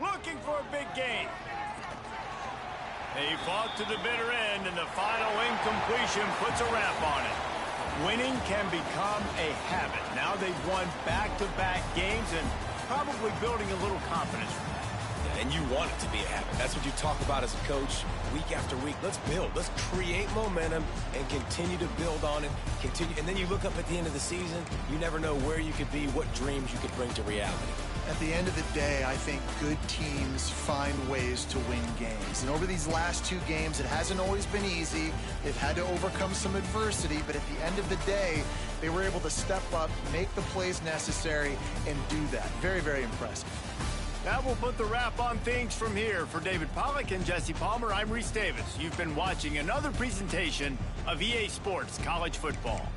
Looking for a big gain. They fought to the bitter end, and the final incompletion puts a wrap on it. Winning can become a habit. Now they've won back-to-back games and probably building a little confidence. And you want it to be a habit. That's what you talk about as a coach week after week. Let's build. Let's create momentum and continue to build on it. And then you look up at the end of the season, you never know where you could be, what dreams you could bring to reality. At the end of the day, I think good teams find ways to win games. And over these last 2 games, it hasn't always been easy. They've had to overcome some adversity, but at the end of the day, they were able to step up, make the plays necessary, and do that. Very, very impressive. That will put the wrap on things from here. For David Pollack and Jesse Palmer, I'm Reese Davis. You've been watching another presentation of EA Sports College Football.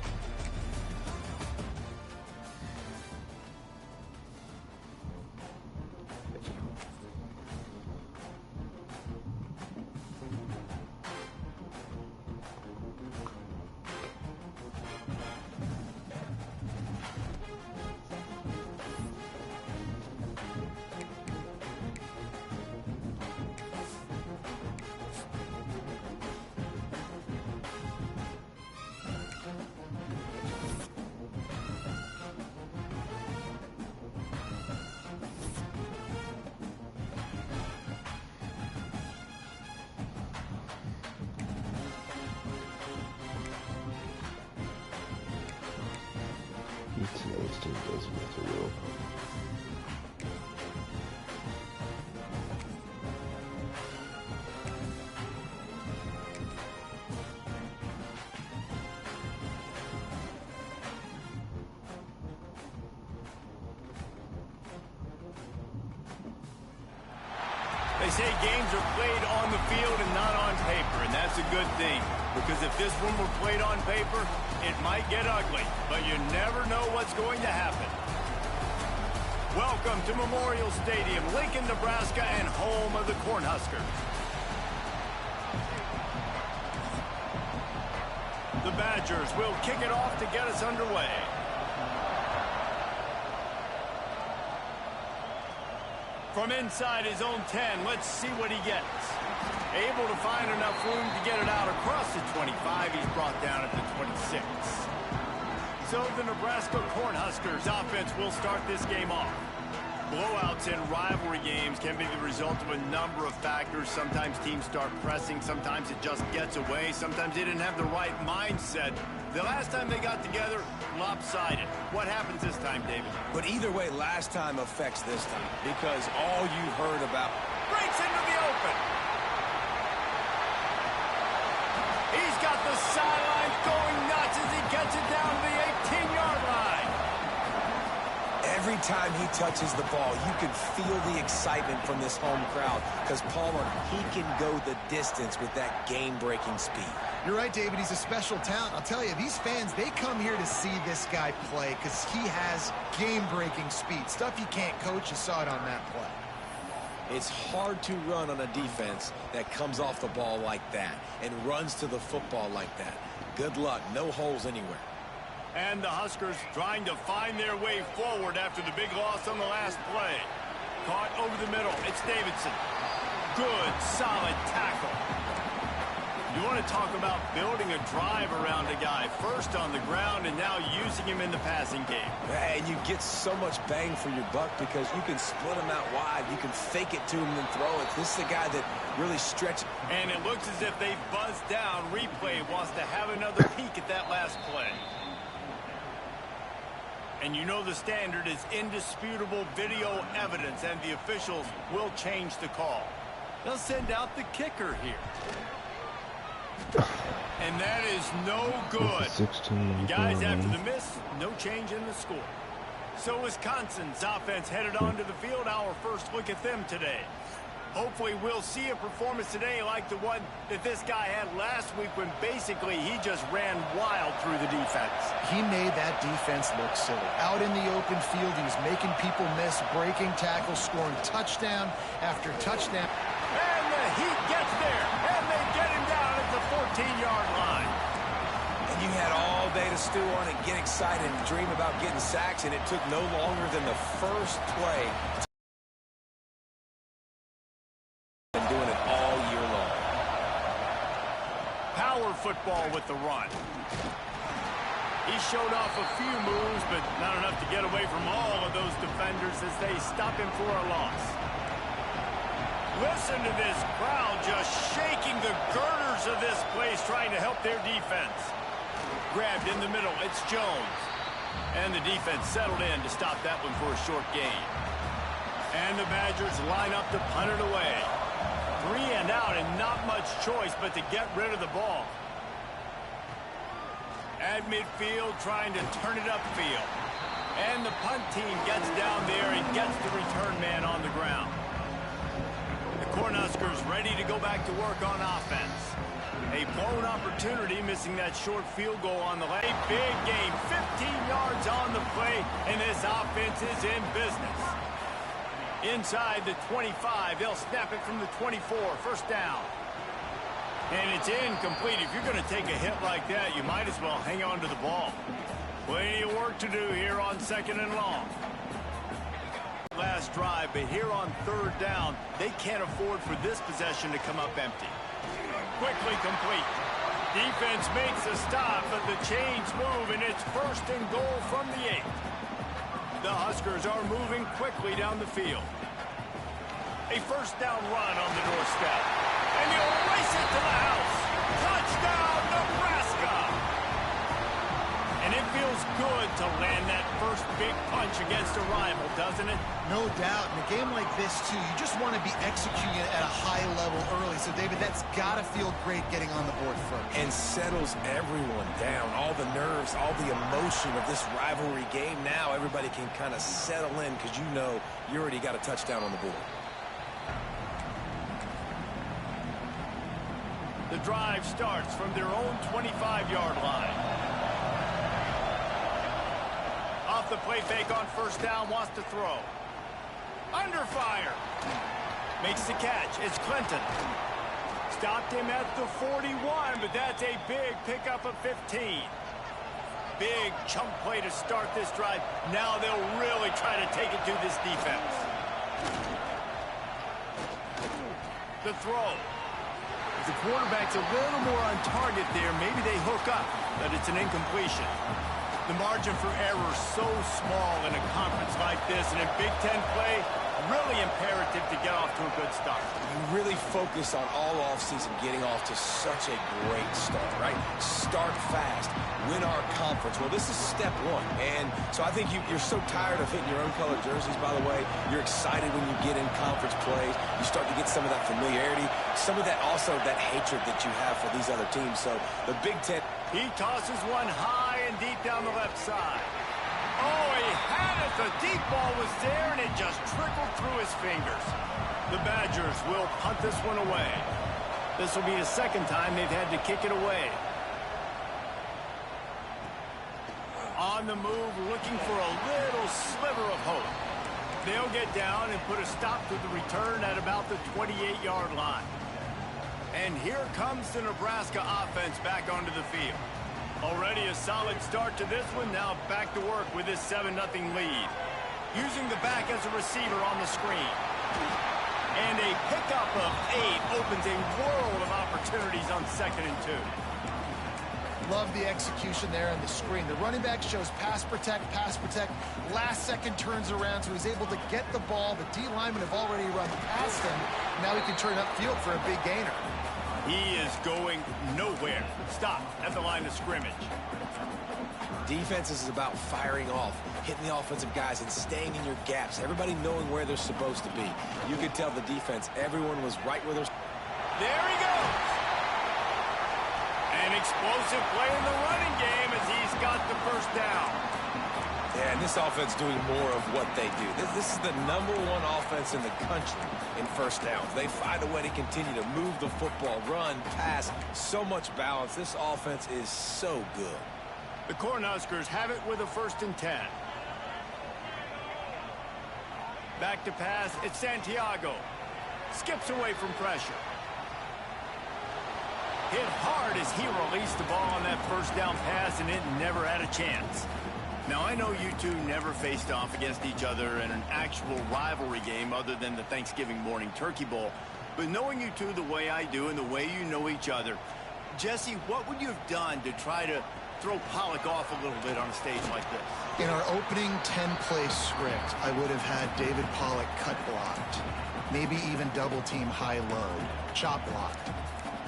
team does mental will. They say games are played on the field and not on paper, and that's a good thing. Because if this one were played on paper, it might get ugly. But you never know what's going to happen. Welcome to Memorial Stadium, Lincoln, Nebraska, and home of the Cornhuskers. The Badgers will kick it off to get us underway. From inside his own 10, let's see what he gets. Able to find enough room to get it out across the 25. He's brought down at the 26. So the Nebraska Cornhuskers offense will start this game off. Blowouts in rivalry games can be the result of a number of factors. Sometimes teams start pressing. Sometimes it just gets away. Sometimes they didn't have the right mindset. The last time they got together, lopsided. What happens this time, David? But either way, last time affects this time because all you heard about... Breaks into the open. He's got the sideline going nuts as he gets it down to the 18-yard line. Every time he touches the ball, you can feel the excitement from this home crowd because Palmer, he can go the distance with that game-breaking speed. You're right, David. He's a special talent. I'll tell you, these fans, they come here to see this guy play because he has game-breaking speed. Stuff you can't coach. You saw it on that play. It's hard to run on a defense that comes off the ball like that and runs to the football like that. Good luck. No holes anywhere. And the Huskers trying to find their way forward after the big loss on the last play. Caught over the middle. It's Davidson. Good, solid tackle. You want to talk about building a drive around a guy. First on the ground and now using him in the passing game. And you get so much bang for your buck because you can split him out wide. You can fake it to him and throw it. This is a guy that really stretches. And it looks as if they've buzzed down. Replay wants to have another peek at that last play. And you know the standard is indisputable video evidence, and the officials will change the call. They'll send out the kicker here. And that is no good. 16 Guys, after the miss, no change in the score. So Wisconsin's offense headed onto the field. Our first look at them today. Hopefully we'll see a performance today like the one that this guy had last week when basically he just ran wild through the defense. He made that defense look silly. Out in the open field, he was making people miss, breaking tackles, scoring touchdown after touchdown. And the Heat gets there, and they get him down at the 14-yard line. And you had all day to stew on and get excited and dream about getting sacks, and it took no longer than the first play. Been doing it all year long. Power football with the run. He showed off a few moves, but not enough to get away from all of those defenders as they stop him for a loss. Listen to this crowd just shaking the girders of this place, trying to help their defense. Grabbed in the middle, it's Jones. And the defense settled in to stop that one for a short gain. And the Badgers line up to punt it away. 3 and out, and not much choice but to get rid of the ball. At midfield, trying to turn it upfield. And the punt team gets down there and gets the return man on the ground. The Cornhuskers ready to go back to work on offense. A blown opportunity, missing that short field goal on the lane. Big game, 15 yards on the play, and this offense is in business. Inside the 25, they'll snap it from the 24, first down. And it's incomplete. If you're going to take a hit like that, you might as well hang on to the ball. Plenty of work to do here on 2nd and long. Last drive, but here on 3rd down, they can't afford for this possession to come up empty. Quickly complete. Defense makes a stop, but the chains move, and it's 1st and goal from the 8. The Huskers are moving quickly down the field. A 1st down run on the doorstep. And he'll race it to the house. Touchdown, Nebraska! And it feels good to land that first big punch against a rival, doesn't it? No doubt. In a game like this, too, you just want to be executing it at a high level early. So, David, that's got to feel great getting on the board first. And settles everyone down. All the nerves, all the emotion of this rivalry game. Now everybody can kind of settle in because you know you already got a touchdown on the board. The drive starts from their own 25-yard line. Off the play fake on first down, wants to throw. Under fire. Makes the catch. It's Clinton. Stopped him at the 41, but that's a big pickup of 15. Big chunk play to start this drive. Now they'll really try to take it to this defense. The throw. The quarterback's a little more on target there. Maybe they hook up, but it's an incompletion. The margin for error so small in a conference like this, and in Big Ten play, really imperative to get off to a good start. You really focus on all offseason getting off to such a great start, right? Start fast, win our conference. Well, this is step one. And so I think you're so tired of hitting your own color jerseys, by the way. You're excited when you get in conference plays. You start to get some of that familiarity, some of that also that hatred that you have for these other teams. So the Big Ten. He tosses one high and deep down the left side. Oh, he had it. The deep ball was there, and it just trickled through his fingers. The Badgers will punt this one away. This will be the second time they've had to kick it away. On the move, looking for a little sliver of hope. They'll get down and put a stop to the return at about the 28-yard line. And here comes the Nebraska offense back onto the field. Already a solid start to this one. Now back to work with this 7-0 lead. Using the back as a receiver on the screen. And a pickup of 8 opens a world of opportunities on 2nd and 2. Love the execution there on the screen. The running back shows pass protect. Last second turns around, so he's able to get the ball. The D linemen have already run past him. Now he can turn upfield for a big gainer. He is going nowhere. Stop at the line of scrimmage. Defense is about firing off, hitting the offensive guys, and staying in your gaps. Everybody knowing where they're supposed to be. You could tell the defense, everyone was right where they're. There he goes. An explosive play in the running game as he's got the first down. Yeah, and this offense doing more of what they do. This is the #1 offense in the country in first downs. They find a way to continue to move the football, run, pass, so much balance. This offense is so good. The Cornhuskers have it with a 1st and 10. Back to pass, it's Santiago. Skips away from pressure. Hit hard as he released the ball on that first down pass, and it never had a chance. Now, I know you two never faced off against each other in an actual rivalry game other than the Thanksgiving morning Turkey Bowl. But knowing you two the way I do and the way you know each other, Jesse, what would you have done to try to throw Pollock off a little bit on a stage like this? In our opening 10-play script, I would have had David Pollock cut blocked, maybe even double team high-low, chop blocked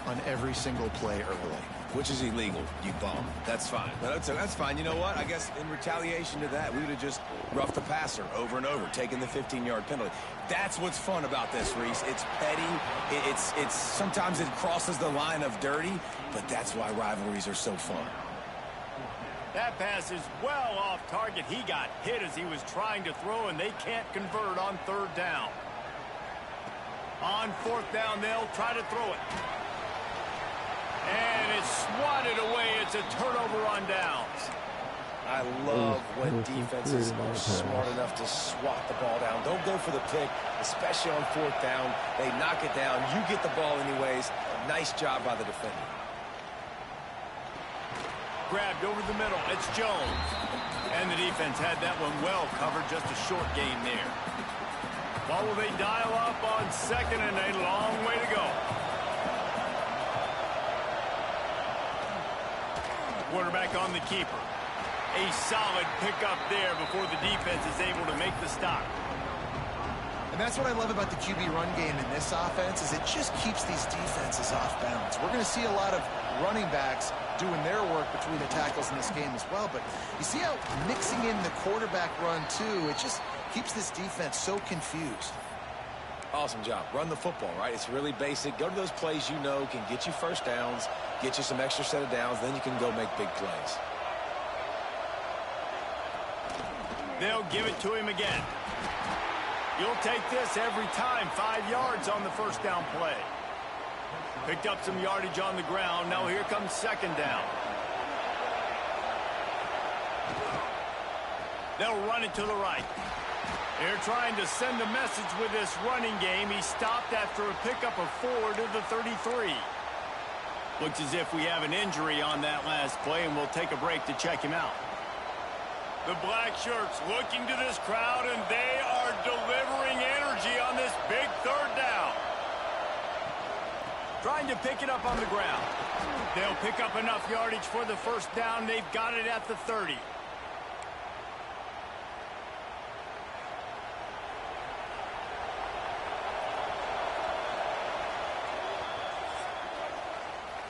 on every single play early. Which is illegal, you bum. That's fine. But that's fine. You know what? I guess in retaliation to that, we would have just roughed the passer over and over, taking the 15-yard penalty. That's what's fun about this, Reese. It's petty. It's sometimes it crosses the line of dirty, but that's why rivalries are so fun. That pass is well off target. He got hit as he was trying to throw, and they can't convert on 3rd down. On 4th down, they'll try to throw it. And it's swatted away. It's a turnover on downs. I love when defenses are smart enough to swat the ball down. Don't go for the pick, especially on 4th down. They knock it down. You get the ball anyways. Nice job by the defender. Grabbed over the middle. It's Jones. And the defense had that one well covered. Just a short gain there. What will they dial up on 2nd and a long way to go? Quarterback on the keeper. A solid pickup there before the defense is able to make the stop. And that's what I love about the QB run game in this offense is it just keeps these defenses off balance. We're going to see a lot of running backs doing their work between the tackles in this game as well. But you see how mixing in the quarterback run, too, it just keeps this defense so confused. Awesome job. Run the football, right? It's really basic. Go to those plays you know can get you first downs, get you some extra set of downs, then you can go make big plays. They'll give it to him again. You'll take this every time. 5 yards on the first down play. Picked up some yardage on the ground. Now here comes second down. They'll run it to the right. They're trying to send a message with this running game. He stopped after a pickup of 4 to the 33. Looks as if we have an injury on that last play, and we'll take a break to check him out. The black shirts looking to this crowd, and they are delivering energy on this big third down. Trying to pick it up on the ground. They'll pick up enough yardage for the first down. They've got it at the 30.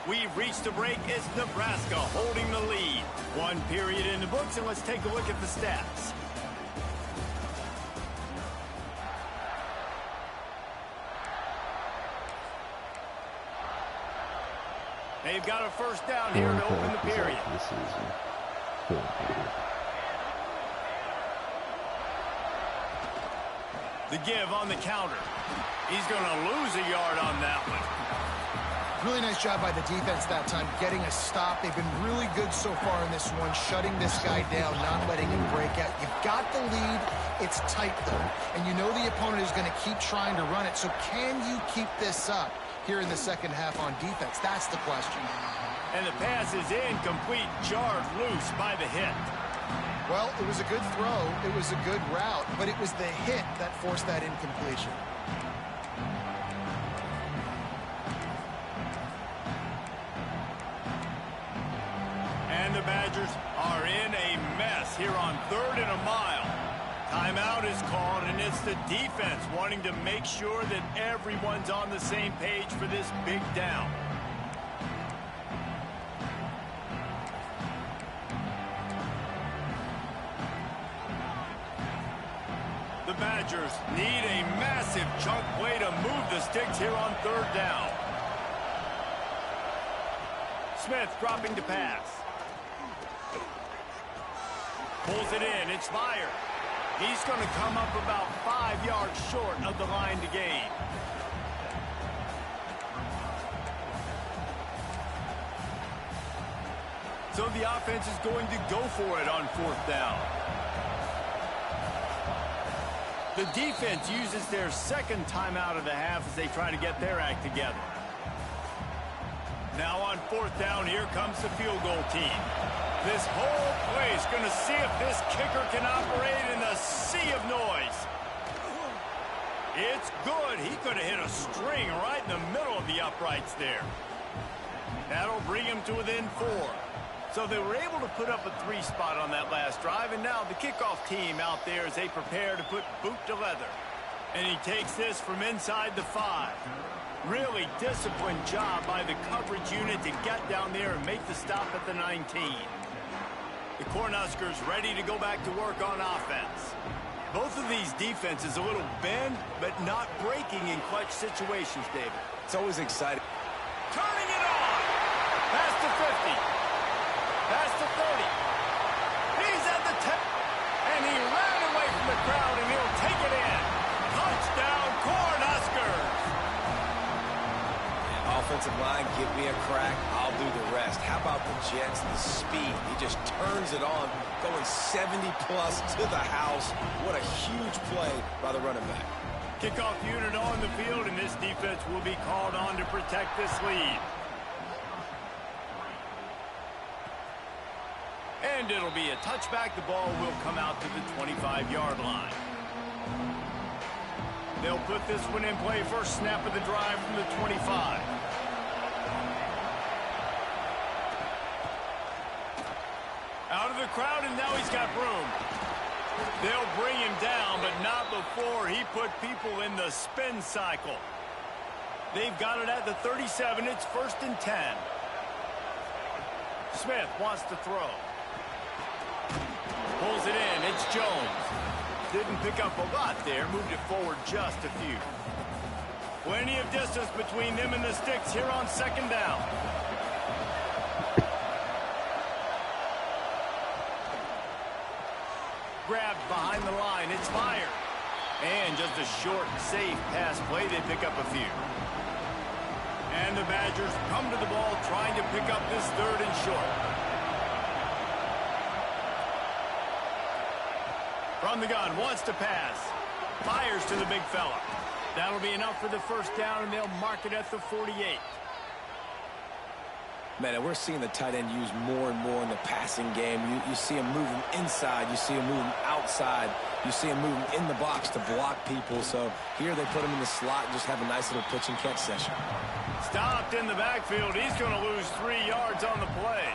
We've reached the break. It's Nebraska holding the lead. 1 period in the books, and let's take a look at the stats. They've got a first down here to open the period. The give on the counter. He's going to lose a yard on that one. Really nice job by the defense that time, getting a stop. They've been really good so far in this one, shutting this guy down, not letting him break out. You've got the lead. It's tight, though, and you know the opponent is going to keep trying to run it. So can you keep this up here in the second half on defense? That's the question. And the pass is incomplete, jarred loose by the hit. Well, it was a good throw. It was a good route, but it was the hit that forced that incompletion. And the Badgers are in a mess here on 3rd and a mile. Timeout is called, and it's the defense wanting to make sure that everyone's on the same page for this big down. The Badgers need a massive chunk play to move the sticks here on 3rd down. Smith dropping to pass. Pulls it in. It's fired. He's going to come up about 5 yards short of the line to gain. So the offense is going to go for it on 4th down. The defense uses their second timeout of the half as they try to get their act together. Now on 4th down, here comes the field goal team. This whole play is going to see if this kicker can operate in a sea of noise. It's good. He could have hit a string right in the middle of the uprights there. That'll bring him to within 4. So they were able to put up a 3 spot on that last drive, and now the kickoff team out there as they prepare to put boot to leather. And he takes this from inside the 5. Really disciplined job by the coverage unit to get down there and make the stop at the 19. The Cornhuskers ready to go back to work on offense. Both of these defenses a little bend, but not breaking in clutch situations, David. It's always exciting. Turning it on! Past the 50. Past the 30. He's at the 10. And he ran away from the crowd, and he'll take it in. Touchdown, Cornhuskers! Offensive line, give me a crack, I'll do the rest. How about the Jets, the speed? He just turns it on, going 70-plus to the house. What a huge play by the running back. Kickoff unit on the field, and this defense will be called on to protect this lead. And it'll be a touchback. The ball will come out to the 25-yard line. They'll put this one in play. First snap of the drive from the 25. Out of the crowd, and now he's got room. They'll bring him down, but not before he put people in the spin cycle. They've got it at the 37. It's 1st and 10. Smith wants to throw. Pulls it in. It's Jones. Didn't pick up a lot there. Moved it forward just a few. Plenty of distance between them and the sticks here on second down. Grabbed behind the line. It's fired. And just a short, safe pass play. They pick up a few. And the Badgers come to the ball trying to pick up this third and short. From the gun, wants to pass. Fires to the big fella. That'll be enough for the first down, and they'll mark it at the 48. Man, and we're seeing the tight end used more and more in the passing game. You see him moving inside. You see him moving outside. You see him moving in the box to block people. So here they put him in the slot and just have a nice little pitch and catch session. Stopped in the backfield. He's going to lose 3 yards on the play.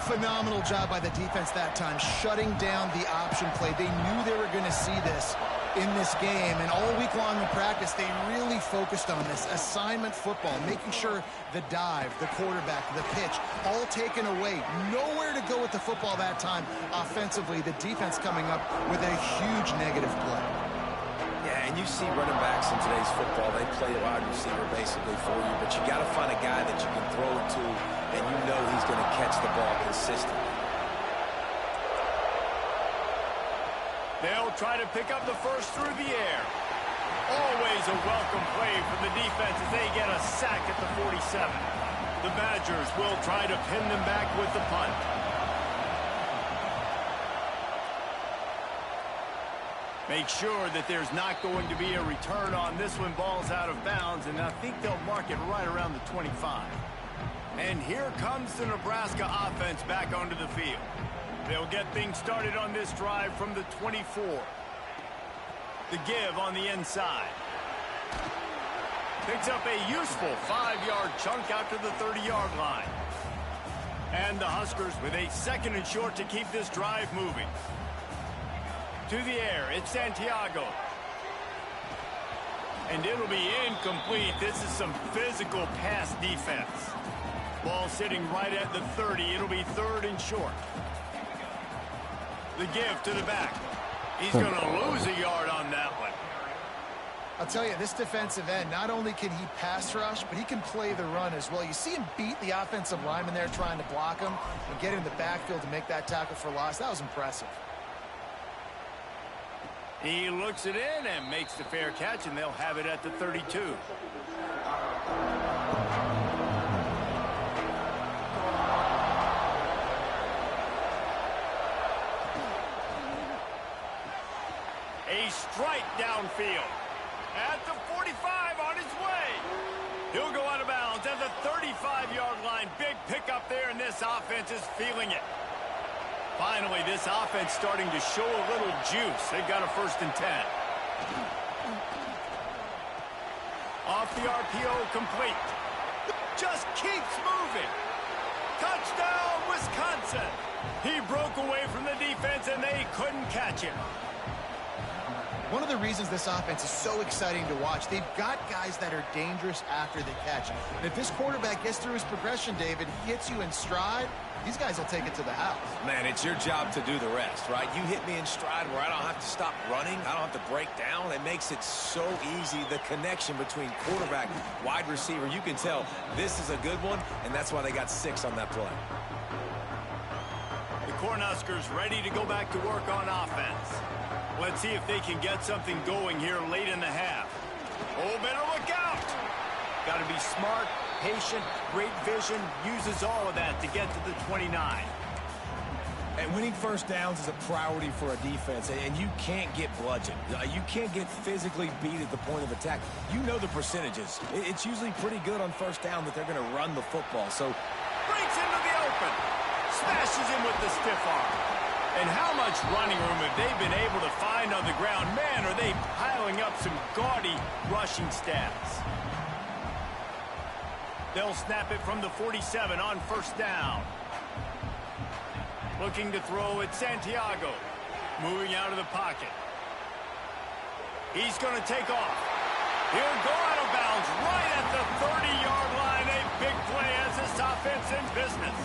Phenomenal job by the defense that time, shutting down the option play. They knew they were going to see this in this game, and all week long in practice, they really focused on this assignment football, making sure the dive, the quarterback, the pitch, all taken away. Nowhere to go with the football that time offensively. The defense coming up with a huge negative play. Yeah, and you see running backs in today's football, they play a wide receiver basically for you, but you got to find a guy that you can throw it to, and you know he's going to catch the ball consistently. They'll try to pick up the first through the air. Always a welcome play from the defense as they get a sack at the 47. The Badgers will try to pin them back with the punt. Make sure that there's not going to be a return on this one. Ball's out of bounds, and I think they'll mark it right around the 25. And here comes the Nebraska offense back onto the field. They'll get things started on this drive from the 24. The give on the inside. Picks up a useful 5-yard chunk out to the 30-yard line. And the Huskers with a second and short to keep this drive moving. To the air, it's Santiago. And it'll be incomplete. This is some physical pass defense. Ball sitting right at the 30. It'll be third and short. The give to the back. He's going to lose a yard on that one. I'll tell you, this defensive end, not only can he pass rush, but he can play the run as well. You see him beat the offensive lineman there trying to block him and get in the backfield to make that tackle for loss. That was impressive. He looks it in and makes the fair catch, and they'll have it at the 32. A strike downfield. At the 45 on his way. He'll go out of bounds at the 35-yard line. Big pickup there, and this offense is feeling it. Finally, this offense starting to show a little juice. They've got a 1st and 10. Off the RPO, complete. Just keeps moving. Touchdown, Wisconsin. He broke away from the defense, and they couldn't catch him. One of the reasons this offense is so exciting to watch, they've got guys that are dangerous after the catch. And if this quarterback gets through his progression, David, hits you in stride, these guys will take it to the house. Man, it's your job to do the rest, right? You hit me in stride where I don't have to stop running. I don't have to break down. It makes it so easy. The connection between quarterback, wide receiver, you can tell this is a good one, and that's why they got 6 on that play. The Cornhuskers ready to go back to work on offense. Let's see if they can get something going here late in the half. Oh, better look out! Got to be smart, patient, great vision, uses all of that to get to the 29. And winning first downs is a priority for a defense, and you can't get bludgeoned. You can't get physically beat at the point of attack. You know the percentages. It's usually pretty good on first down that they're going to run the football. So breaks into the open. Smashes him with the stiff arm. And how much running room have they been able to find on the ground? Man, are they piling up some gaudy rushing stats. They'll snap it from the 47 on 1st down. Looking to throw at Santiago. Moving out of the pocket. He's going to take off. He'll go out of bounds right at the 30-yard line. A big play as this offense in business.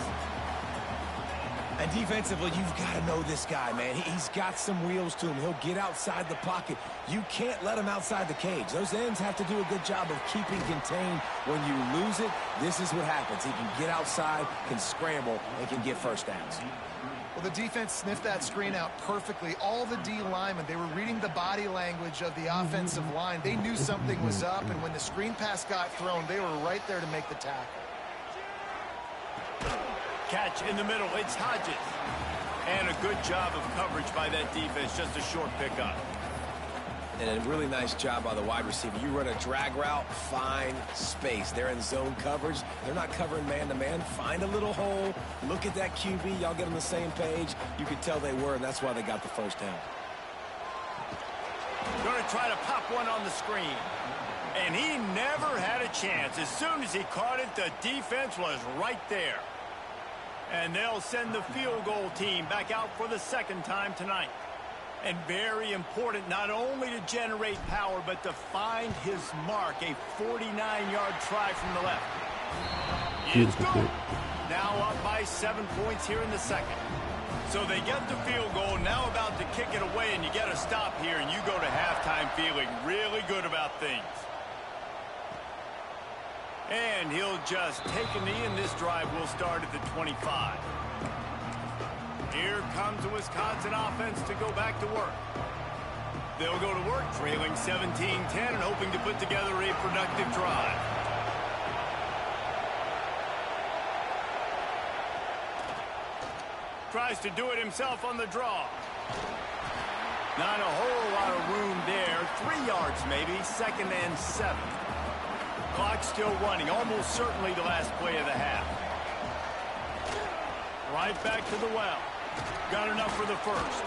And defensively, you've got to know this guy, man. He's got some wheels to him. He'll get outside the pocket. You can't let him outside the cage. Those ends have to do a good job of keeping contained. When you lose it, this is what happens. He can get outside, can scramble, and can get first downs. Well, the defense sniffed that screen out perfectly. All the D linemen, they were reading the body language of the offensive line. They knew something was up, and when the screen pass got thrown, they were right there to make the tackle. Catch in the middle. It's Hodges. And a good job of coverage by that defense. Just a short pickup. And a really nice job by the wide receiver. You run a drag route, find space. They're in zone coverage. They're not covering man-to-man. Find a little hole. Look at that QB. Y'all get on the same page. You could tell they were, and that's why they got the first down. Going to try to pop one on the screen. And he never had a chance. As soon as he caught it, the defense was right there. And they'll send the field goal team back out for the second time tonight. And very important not only to generate power, but to find his mark. A 49-yard try from the left. It's good. Now up by 7 points here in the second. So they get the field goal, now about to kick it away, and you get a stop here, and you go to halftime feeling really good about things. And he'll just take a knee, and this drive will start at the 25. Here comes the Wisconsin offense to go back to work. They'll go to work trailing 17-10 and hoping to put together a productive drive. Tries to do it himself on the draw. Not a whole lot of room there. 3 yards maybe, 2nd and 7. Clock still running, almost certainly the last play of the half. Right back to the well. Got enough for the first.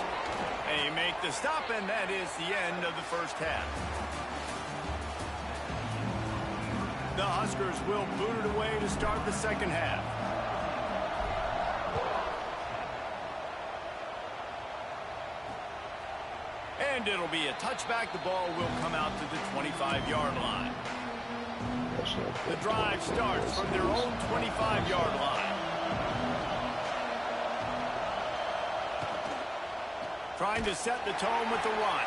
They make the stop, and that is the end of the first half. The Huskers will boot it away to start the second half. And it'll be a touchback. The ball will come out to the 25-yard line. The drive starts from their own 25-yard line. Trying to set the tone with the run.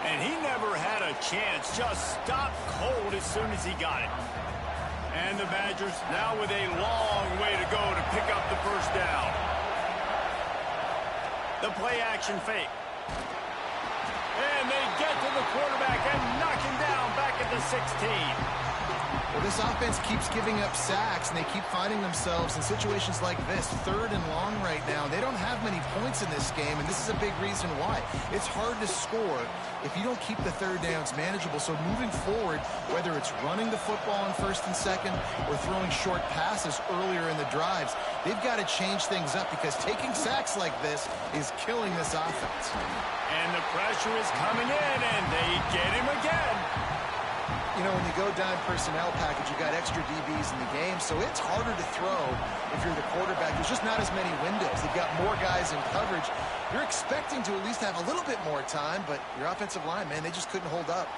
And he never had a chance. Just stopped cold as soon as he got it. And the Badgers now with a long way to go to pick up the first down. The play action fake. And they get to the quarterback and knock him down back at the 16. Well, this offense keeps giving up sacks, and they keep finding themselves in situations like this, 3rd and long right now. They don't have many points in this game, and this is a big reason why. It's hard to score if you don't keep the third downs manageable. So moving forward, whether it's running the football on 1st and 2nd or throwing short passes earlier in the drives, they've got to change things up because taking sacks like this is killing this offense. And the pressure is coming in, and they get him again. You know, when you go dime personnel package, you got extra DBs in the game, so it's harder to throw if you're the quarterback. There's just not as many windows. They've got more guys in coverage. You're expecting to at least have a little bit more time, but your offensive line, man, they just couldn't hold up.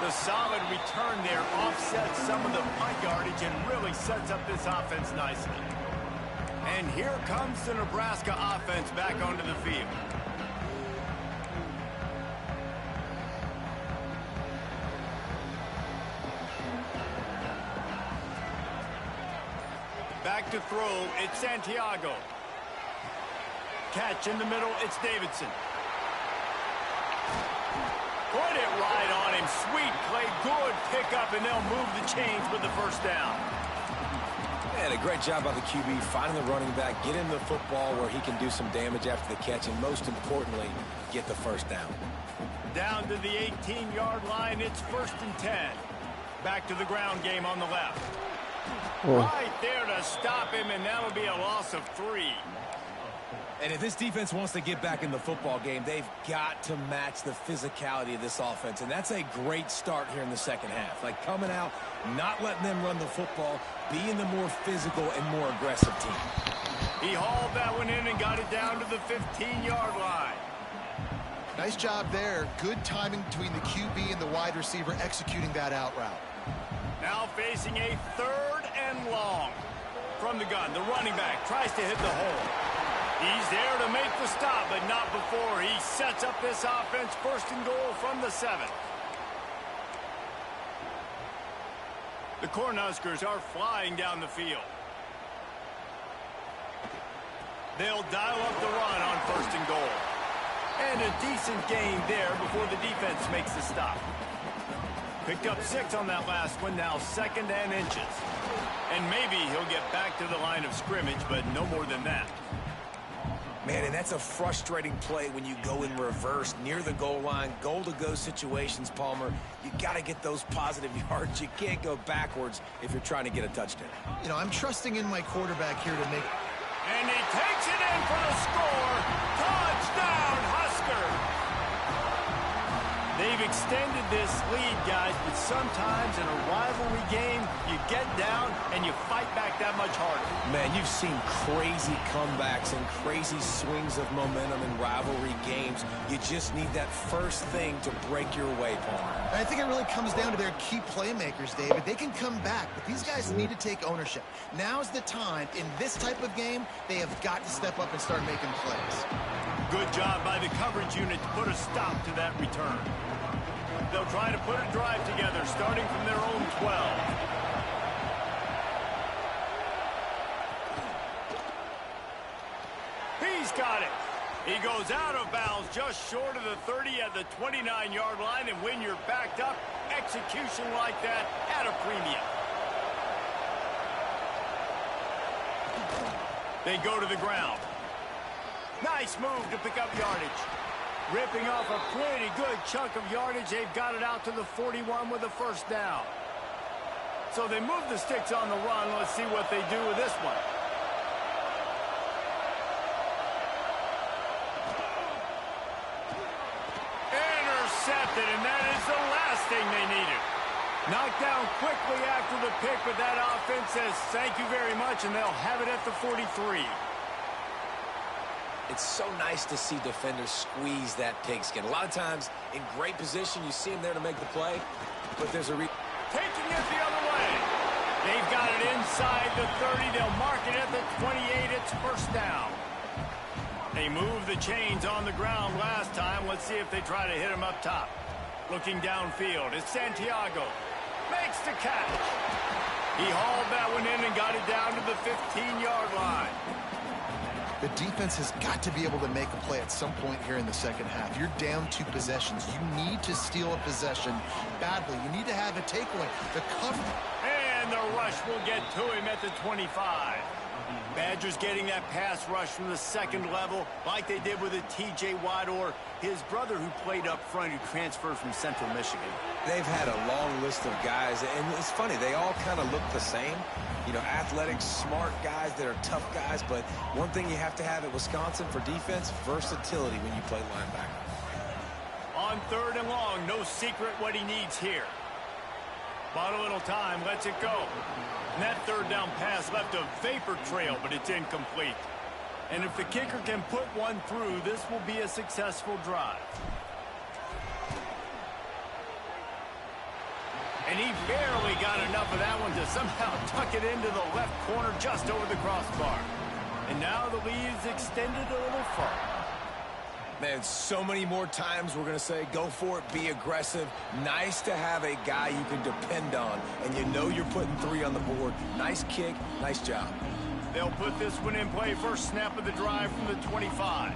The solid return there offsets some of the punt yardage and really sets up this offense nicely. And here comes the Nebraska offense back onto the field. Back to throw, it's Santiago. Catch in the middle, it's Davidson. Put it right on him. Sweet play, good pickup, and they'll move the chains with the first down. And a great job by the QB finding the running back, get him the football where he can do some damage after the catch, and most importantly, get the first down. Down to the 18-yard line, it's 1st and 10. Back to the ground game on the left. Right there to stop him, and that'll be a loss of 3. And if this defense wants to get back in the football game, they've got to match the physicality of this offense. And that's a great start here in the second half. Like coming out, not letting them run the football, being the more physical and more aggressive team. He hauled that one in and got it down to the 15-yard line. Nice job there. Good timing between the QB and the wide receiver executing that out route. Now facing a 3rd and long. From the gun, the running back tries to hit the hole. He's there to make the stop, but not before he sets up this offense. 1st and goal from the 7. The Cornhuskers are flying down the field. They'll dial up the run on 1st and goal. And a decent gain there before the defense makes the stop. Picked up 6 on that last one, now 2nd and inches. And maybe he'll get back to the line of scrimmage, but no more than that. Man, and that's a frustrating play when you go in reverse near the goal line, goal-to-go situations, Palmer. You got to get those positive yards. You can't go backwards if you're trying to get a touchdown. You know, I'm trusting in my quarterback here to make... And he takes it in for the score. Touchdown, Husker! They've extended this lead, guys, but sometimes in a rivalry game, you get down and you fight back that much harder. Man, you've seen crazy comebacks and crazy swings of momentum in rivalry games. You just need that first thing to break your way, Palmer. And I think it really comes down to their key playmakers, David. They can come back, but these guys need to take ownership. Now's the time. In this type of game, they have got to step up and start making plays. Good job by the coverage unit to put a stop to that return. They'll try to put a drive together, starting from their own 12. He's got it. He goes out of bounds just short of the 30 at the 29-yard line, and when you're backed up, execution like that at a premium. They go to the ground. Nice move to pick up yardage. Ripping off a pretty good chunk of yardage. They've got it out to the 41 with a 1st down. So they move the sticks on the run. Let's see what they do with this one. Intercepted, and that is the last thing they needed. Knocked down quickly after the pick, but that offense says thank you very much, and they'll have it at the 43. It's so nice to see defenders squeeze that pigskin. A lot of times, in great position, you see them there to make the play, but there's a... Taking it the other way. They've got it inside the 30. They'll mark it at the 28. It's 1st down. They moved the chains on the ground last time. Let's see if they try to hit him up top. Looking downfield, it's Santiago. Makes the catch. He hauled that one in and got it down to the 15-yard line. The defense has got to be able to make a play at some point here in the 2nd half. You're down 2 possessions. You need to steal a possession badly. You need to have a takeaway. The cover. And the rush will get to him at the 25. Badgers getting that pass rush from the 2nd level like they did with a T.J. Watt or his brother who played up front who transferred from Central Michigan. They've had a long list of guys, and it's funny, they all kind of look the same. You know, athletic, smart guys that are tough guys, but one thing you have to have at Wisconsin for defense, versatility when you play linebacker. On 3rd and long, no secret what he needs here. Bought a little time, lets it go. And that 3rd down pass left a vapor trail, but it's incomplete. And if the kicker can put one through, this will be a successful drive. And he barely got enough of that one to somehow tuck it into the left corner just over the crossbar. And now the lead is extended a little further. Man, so many more times we're going to say, go for it, be aggressive. Nice to have a guy you can depend on, and you know you're putting 3 on the board. Nice kick, nice job. They'll put this one in play. First snap of the drive from the 25.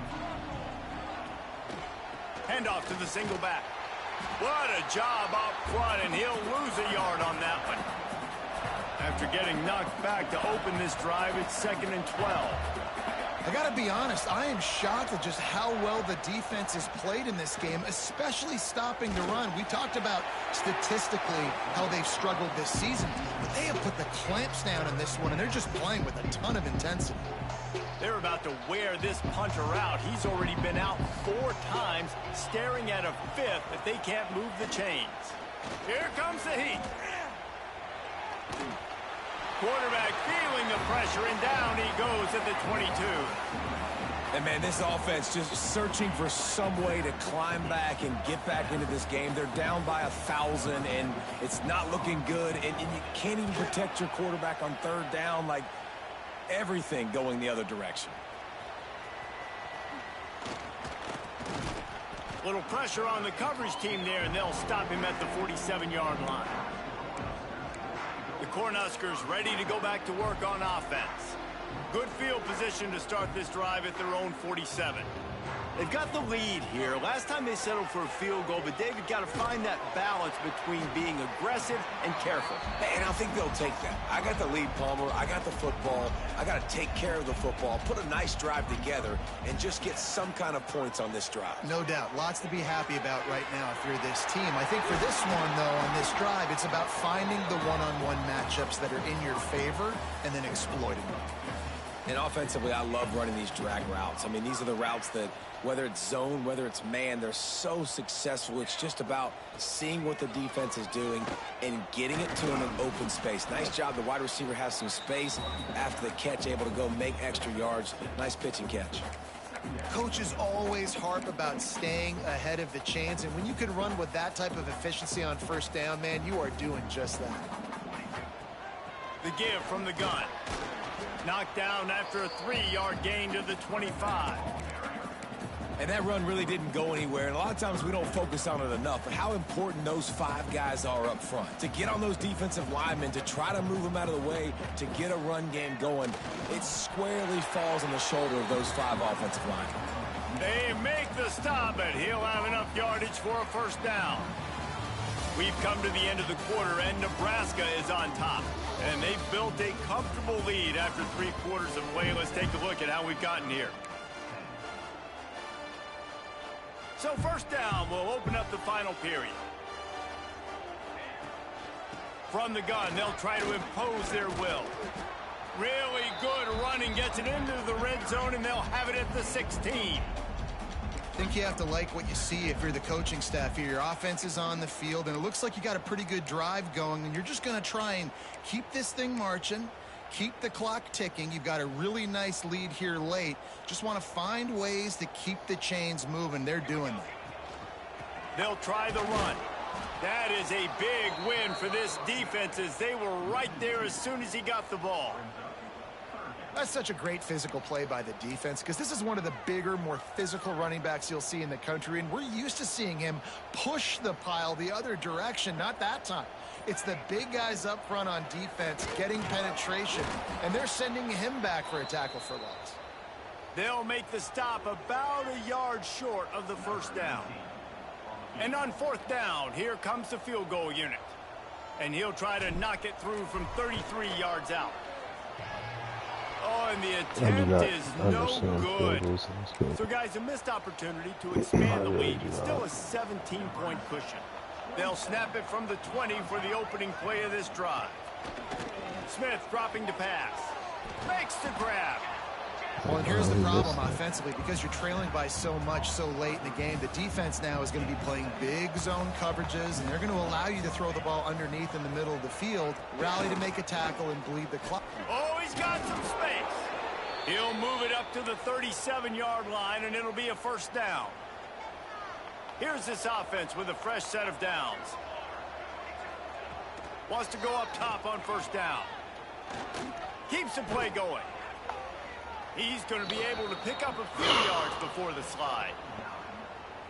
Handoff to the single back. What a job up front, and he'll lose a yard on that one. After getting knocked back to open this drive, it's 2nd and 12. I got to be honest, I am shocked at just how well the defense has played in this game, especially stopping the run. We talked about statistically how they've struggled this season, but they have put the clamps down in this one, and they're just playing with a ton of intensity. They're about to wear this punter out. He's already been out 4 times, staring at a 5th if they can't move the chains. Here comes the heat. Quarterback feeling the pressure, and down he goes at the 22. And, man, this offense just searching for some way to climb back and get back into this game. They're down by 1,000, and it's not looking good. And you can't even protect your quarterback on 3rd down. Like, everything going the other direction. Little pressure on the coverage team there, and they'll stop him at the 47-yard line. The Cornhuskers ready to go back to work on offense. Good field position to start this drive at their own 47. They've got the lead here. Last time they settled for a field goal, but David got to find that balance between being aggressive and careful. And I think they'll take that. I got the lead, Palmer. I got the football. I got to take care of the football, put a nice drive together, and just get some kind of points on this drive. No doubt. Lots to be happy about right now if you're this team. I think for this one, though, on this drive, it's about finding the one-on-one matchups that are in your favor and then exploiting them. And offensively, I love running these drag routes. I mean, these are the routes that, whether it's zone, whether it's man, they're so successful. It's just about seeing what the defense is doing and getting it to an open space. Nice job. The wide receiver has some space after the catch, able to go make extra yards. Nice pitch and catch. Coaches always harp about staying ahead of the chains, and when you can run with that type of efficiency on first down, man, you are doing just that. The give from the gun. Knocked down after a 3-yard gain to the 25. And that run really didn't go anywhere, and a lot of times we don't focus on it enough, but how important those 5 guys are up front. To get on those defensive linemen, to try to move them out of the way, to get a run game going, it squarely falls on the shoulder of those 5 offensive linemen. They make the stop, but he'll have enough yardage for a first down. We've come to the end of the quarter, and Nebraska is on top. And they've built a comfortable lead after 3 quarters of play. Let's take a look at how we've gotten here. So first down will open up the final period. From the gun, they'll try to impose their will. Really good running, gets it into the red zone, and they'll have it at the 16. I think you have to like what you see if you're the coaching staff here. Your offense is on the field, and it looks like you got a pretty good drive going, and you're just going to try and keep this thing marching, keep the clock ticking. You've got a really nice lead here late. Just want to find ways to keep the chains moving. They're doing that. They'll try the run. That is a big win for this defense, as they were right there as soon as he got the ball. That's such a great physical play by the defense, because this is one of the bigger, more physical running backs you'll see in the country, and we're used to seeing him push the pile the other direction. Not that time. It's the big guys up front on defense getting penetration, and they're sending him back for a tackle for loss. They'll make the stop about a yard short of the first down. And on fourth down, here comes the field goal unit. And he'll try to knock it through from 33 yards out. Oh, and the attempt is no good. So, guys, a missed opportunity to expand the lead. It's still a 17-point cushion. They'll snap it from the 20 for the opening play of this drive. Smith dropping to pass. Makes the grab. Well, and here's the problem offensively, because you're trailing by so much so late in the game. The defense now is going to be playing big zone coverages, and they're going to allow you to throw the ball underneath in the middle of the field, rally to make a tackle, and bleed the clock. Oh, he's got some space. He'll move it up to the 37-yard line, and it'll be a first down. Here's this offense with a fresh set of downs. Wants to go up top on first down. Keeps the play going. He's going to be able to pick up a few yards before the slide.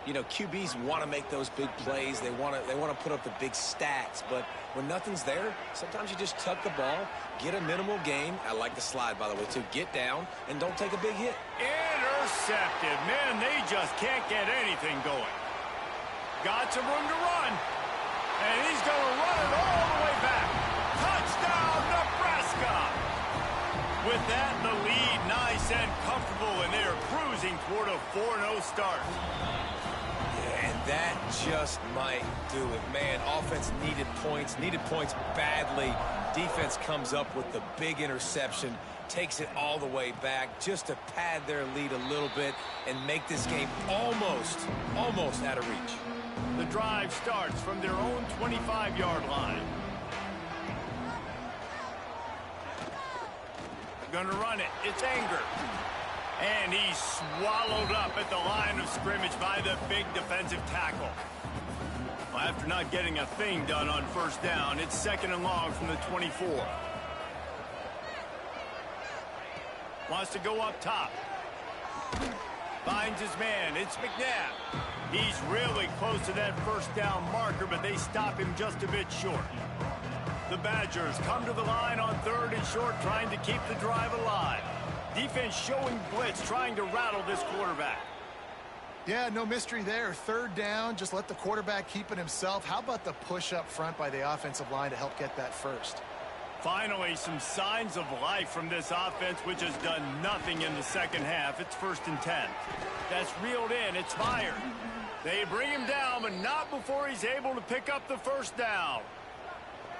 You know, QBs want to make those big plays. They want to put up the big stats. But when nothing's there, sometimes you just tuck the ball, get a minimal gain. I like the slide, by the way, too. Get down and don't take a big hit. Intercepted. Man, they just can't get anything going. Got some room to run. And he's going to run it all the way back. Touchdown, Nebraska! With that, the lead nice and comfortable, and they are cruising toward a 4-0 start. Yeah, and that just might do it. Man, offense needed points badly. Defense comes up with the big interception, takes it all the way back just to pad their lead a little bit and make this game almost out of reach. The drive starts from their own 25-yard line. Gonna run it. It's Anger. And he's swallowed up at the line of scrimmage by the big defensive tackle. Well, after not getting a thing done on first down, it's second and long from the 24. Wants to go up top. Finds his man. It's McNabb. He's really close to that first down marker, but they stop him just a bit short. The Badgers come to the line on 3rd and short, trying to keep the drive alive. Defense showing blitz, trying to rattle this quarterback. Yeah, no mystery there. 3rd down, just let the quarterback keep it himself. How about the push up front by the offensive line to help get that first? Finally, some signs of life from this offense, which has done nothing in the second half. It's 1st and 10. That's reeled in. It's fired. They bring him down, but not before he's able to pick up the first down.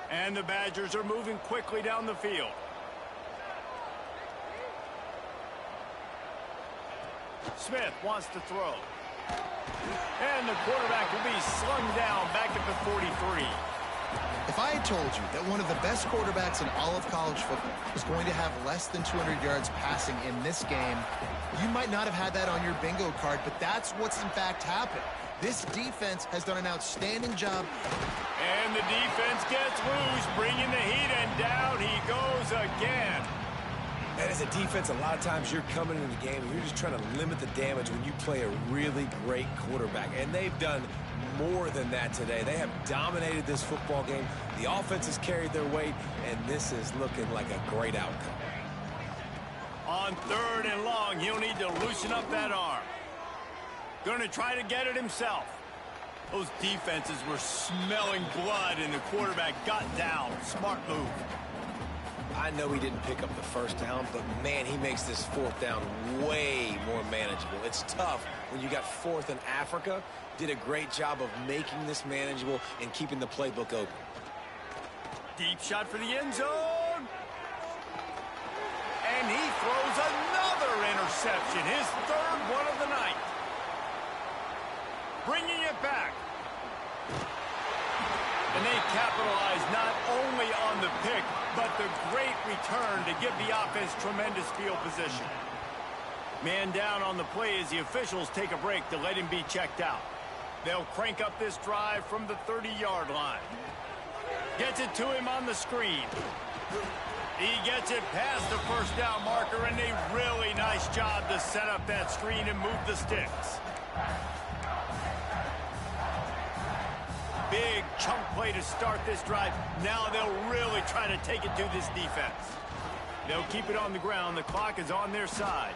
And the Badgers are moving quickly down the field. Smith wants to throw. And the quarterback will be slung down back at the 43. If I had told you that one of the best quarterbacks in all of college football was going to have less than 200 yards passing in this game, you might not have had that on your bingo card, but that's what's in fact happened. This defense has done an outstanding job. And the defense gets loose, bringing the heat, and down he goes again. And as a defense, a lot of times you're coming into the game and you're just trying to limit the damage when you play a really great quarterback. And they've done more than that today. They have dominated this football game. The offense has carried their weight, and this is looking like a great outcome. On 3rd and long, he'll need to loosen up that arm. Going to try to get it himself. Those defenses were smelling blood, and the quarterback got down. Smart move. I know he didn't pick up the first down, but, man, he makes this 4th down way more manageable. It's tough when you got 4th in Africa. Did a great job of making this manageable and keeping the playbook open. Deep shot for the end zone. And he throws another interception, his 3rd one of the night. Bringing it back. And they capitalize not only on the pick, but the great return to give the offense tremendous field position. Man down on the play as the officials take a break to let him be checked out. They'll crank up this drive from the 30-yard line. Gets it to him on the screen. He gets it past the first down marker, and a really nice job to set up that screen and move the sticks. Big chunk play to start this drive. Now they'll really try to take it to this defense. They'll keep it on the ground. The clock is on their side.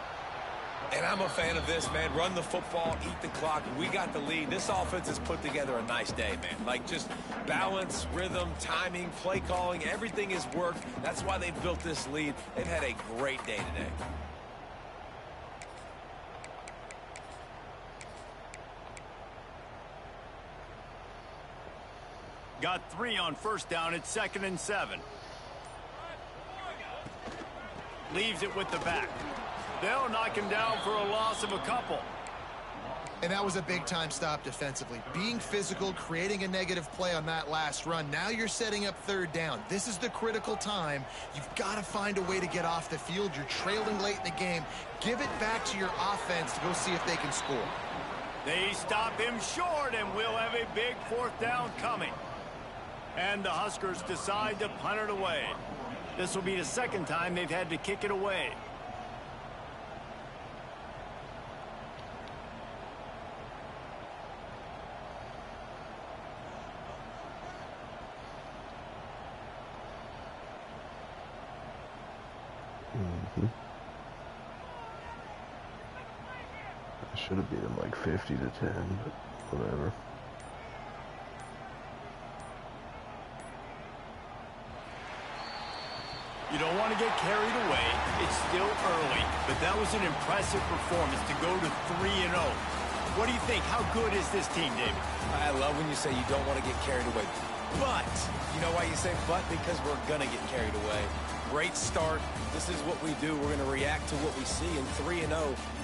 And I'm a fan of this, man. Run the football, eat the clock. We got the lead. This offense has put together a nice day, man. Like, just balance, rhythm, timing, play calling, everything has worked. That's why they've built this lead. They've had a great day today. Got 3 on first down. It's 2nd and 7. Leaves it with the back. They'll knock him down for a loss of a couple. And that was a big-time stop defensively. Being physical, creating a negative play on that last run. Now you're setting up 3rd down. This is the critical time. You've got to find a way to get off the field. You're trailing late in the game. Give it back to your offense to go see if they can score. They stop him short, and we'll have a big 4th down coming. And the Huskers decide to punt it away. This will be the 2nd time they've had to kick it away. I should have beat him like 50 to 10, but whatever. You don't want to get carried away. It's still early, but that was an impressive performance to go to 3-0. What do you think? How good is this team, David? I love when you say you don't want to get carried away. But, you know why you say but? Because we're going to get carried away. Great start. This is what we do. We're going to react to what we see, and 3-0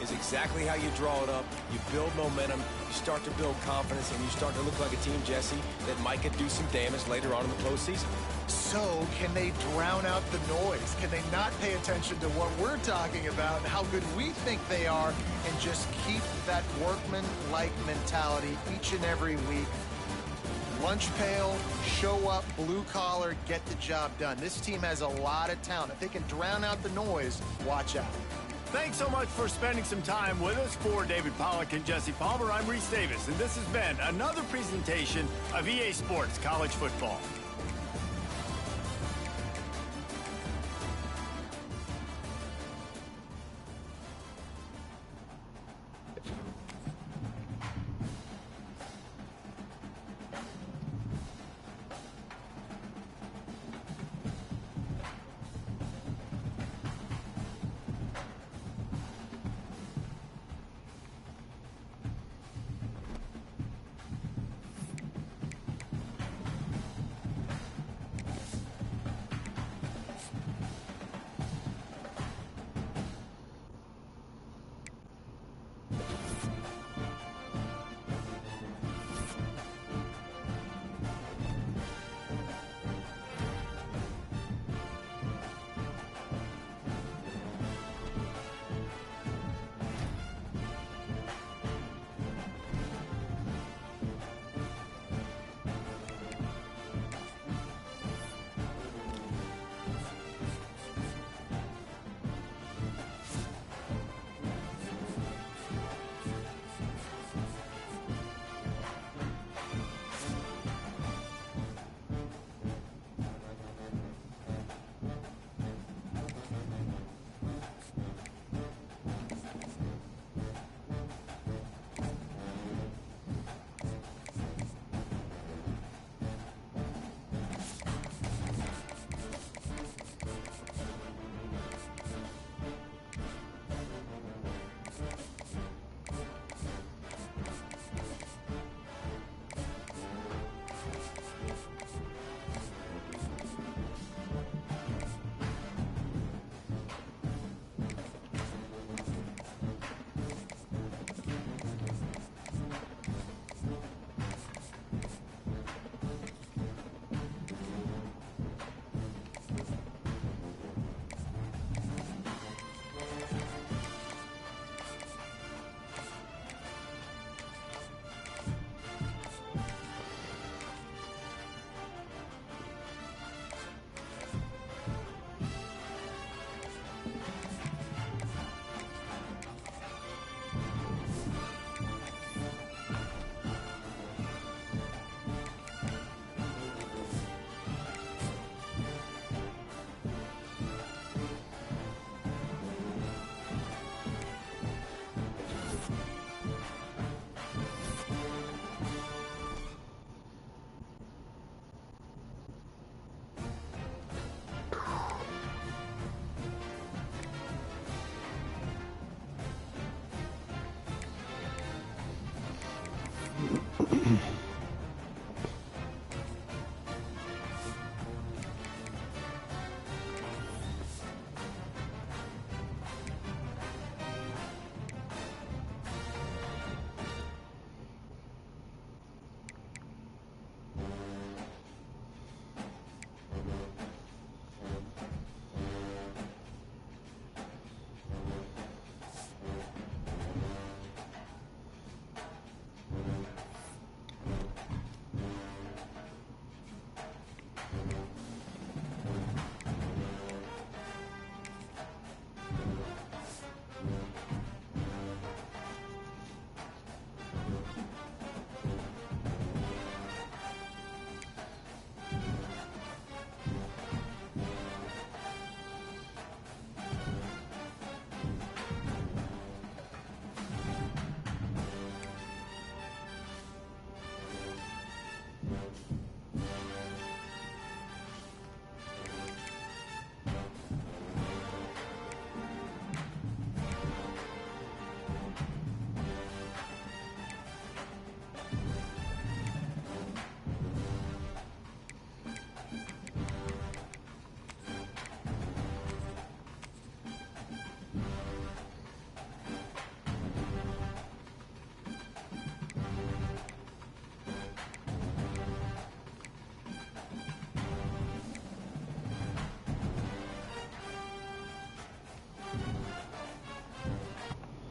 is exactly how you draw it up. You build momentum, you start to build confidence, and you start to look like a team, Jesse, that might could do some damage later on in the postseason. So, can they drown out the noise? Can they not pay attention to what we're talking about and how good we think they are, and just keep that workman-like mentality each and every week? Lunch pail, show up, blue collar, get the job done. This team has a lot of talent. If they can drown out the noise, watch out. Thanks so much for spending some time with us. For David Pollack and Jesse Palmer, I'm Reese Davis, and this has been another presentation of EA Sports College Football.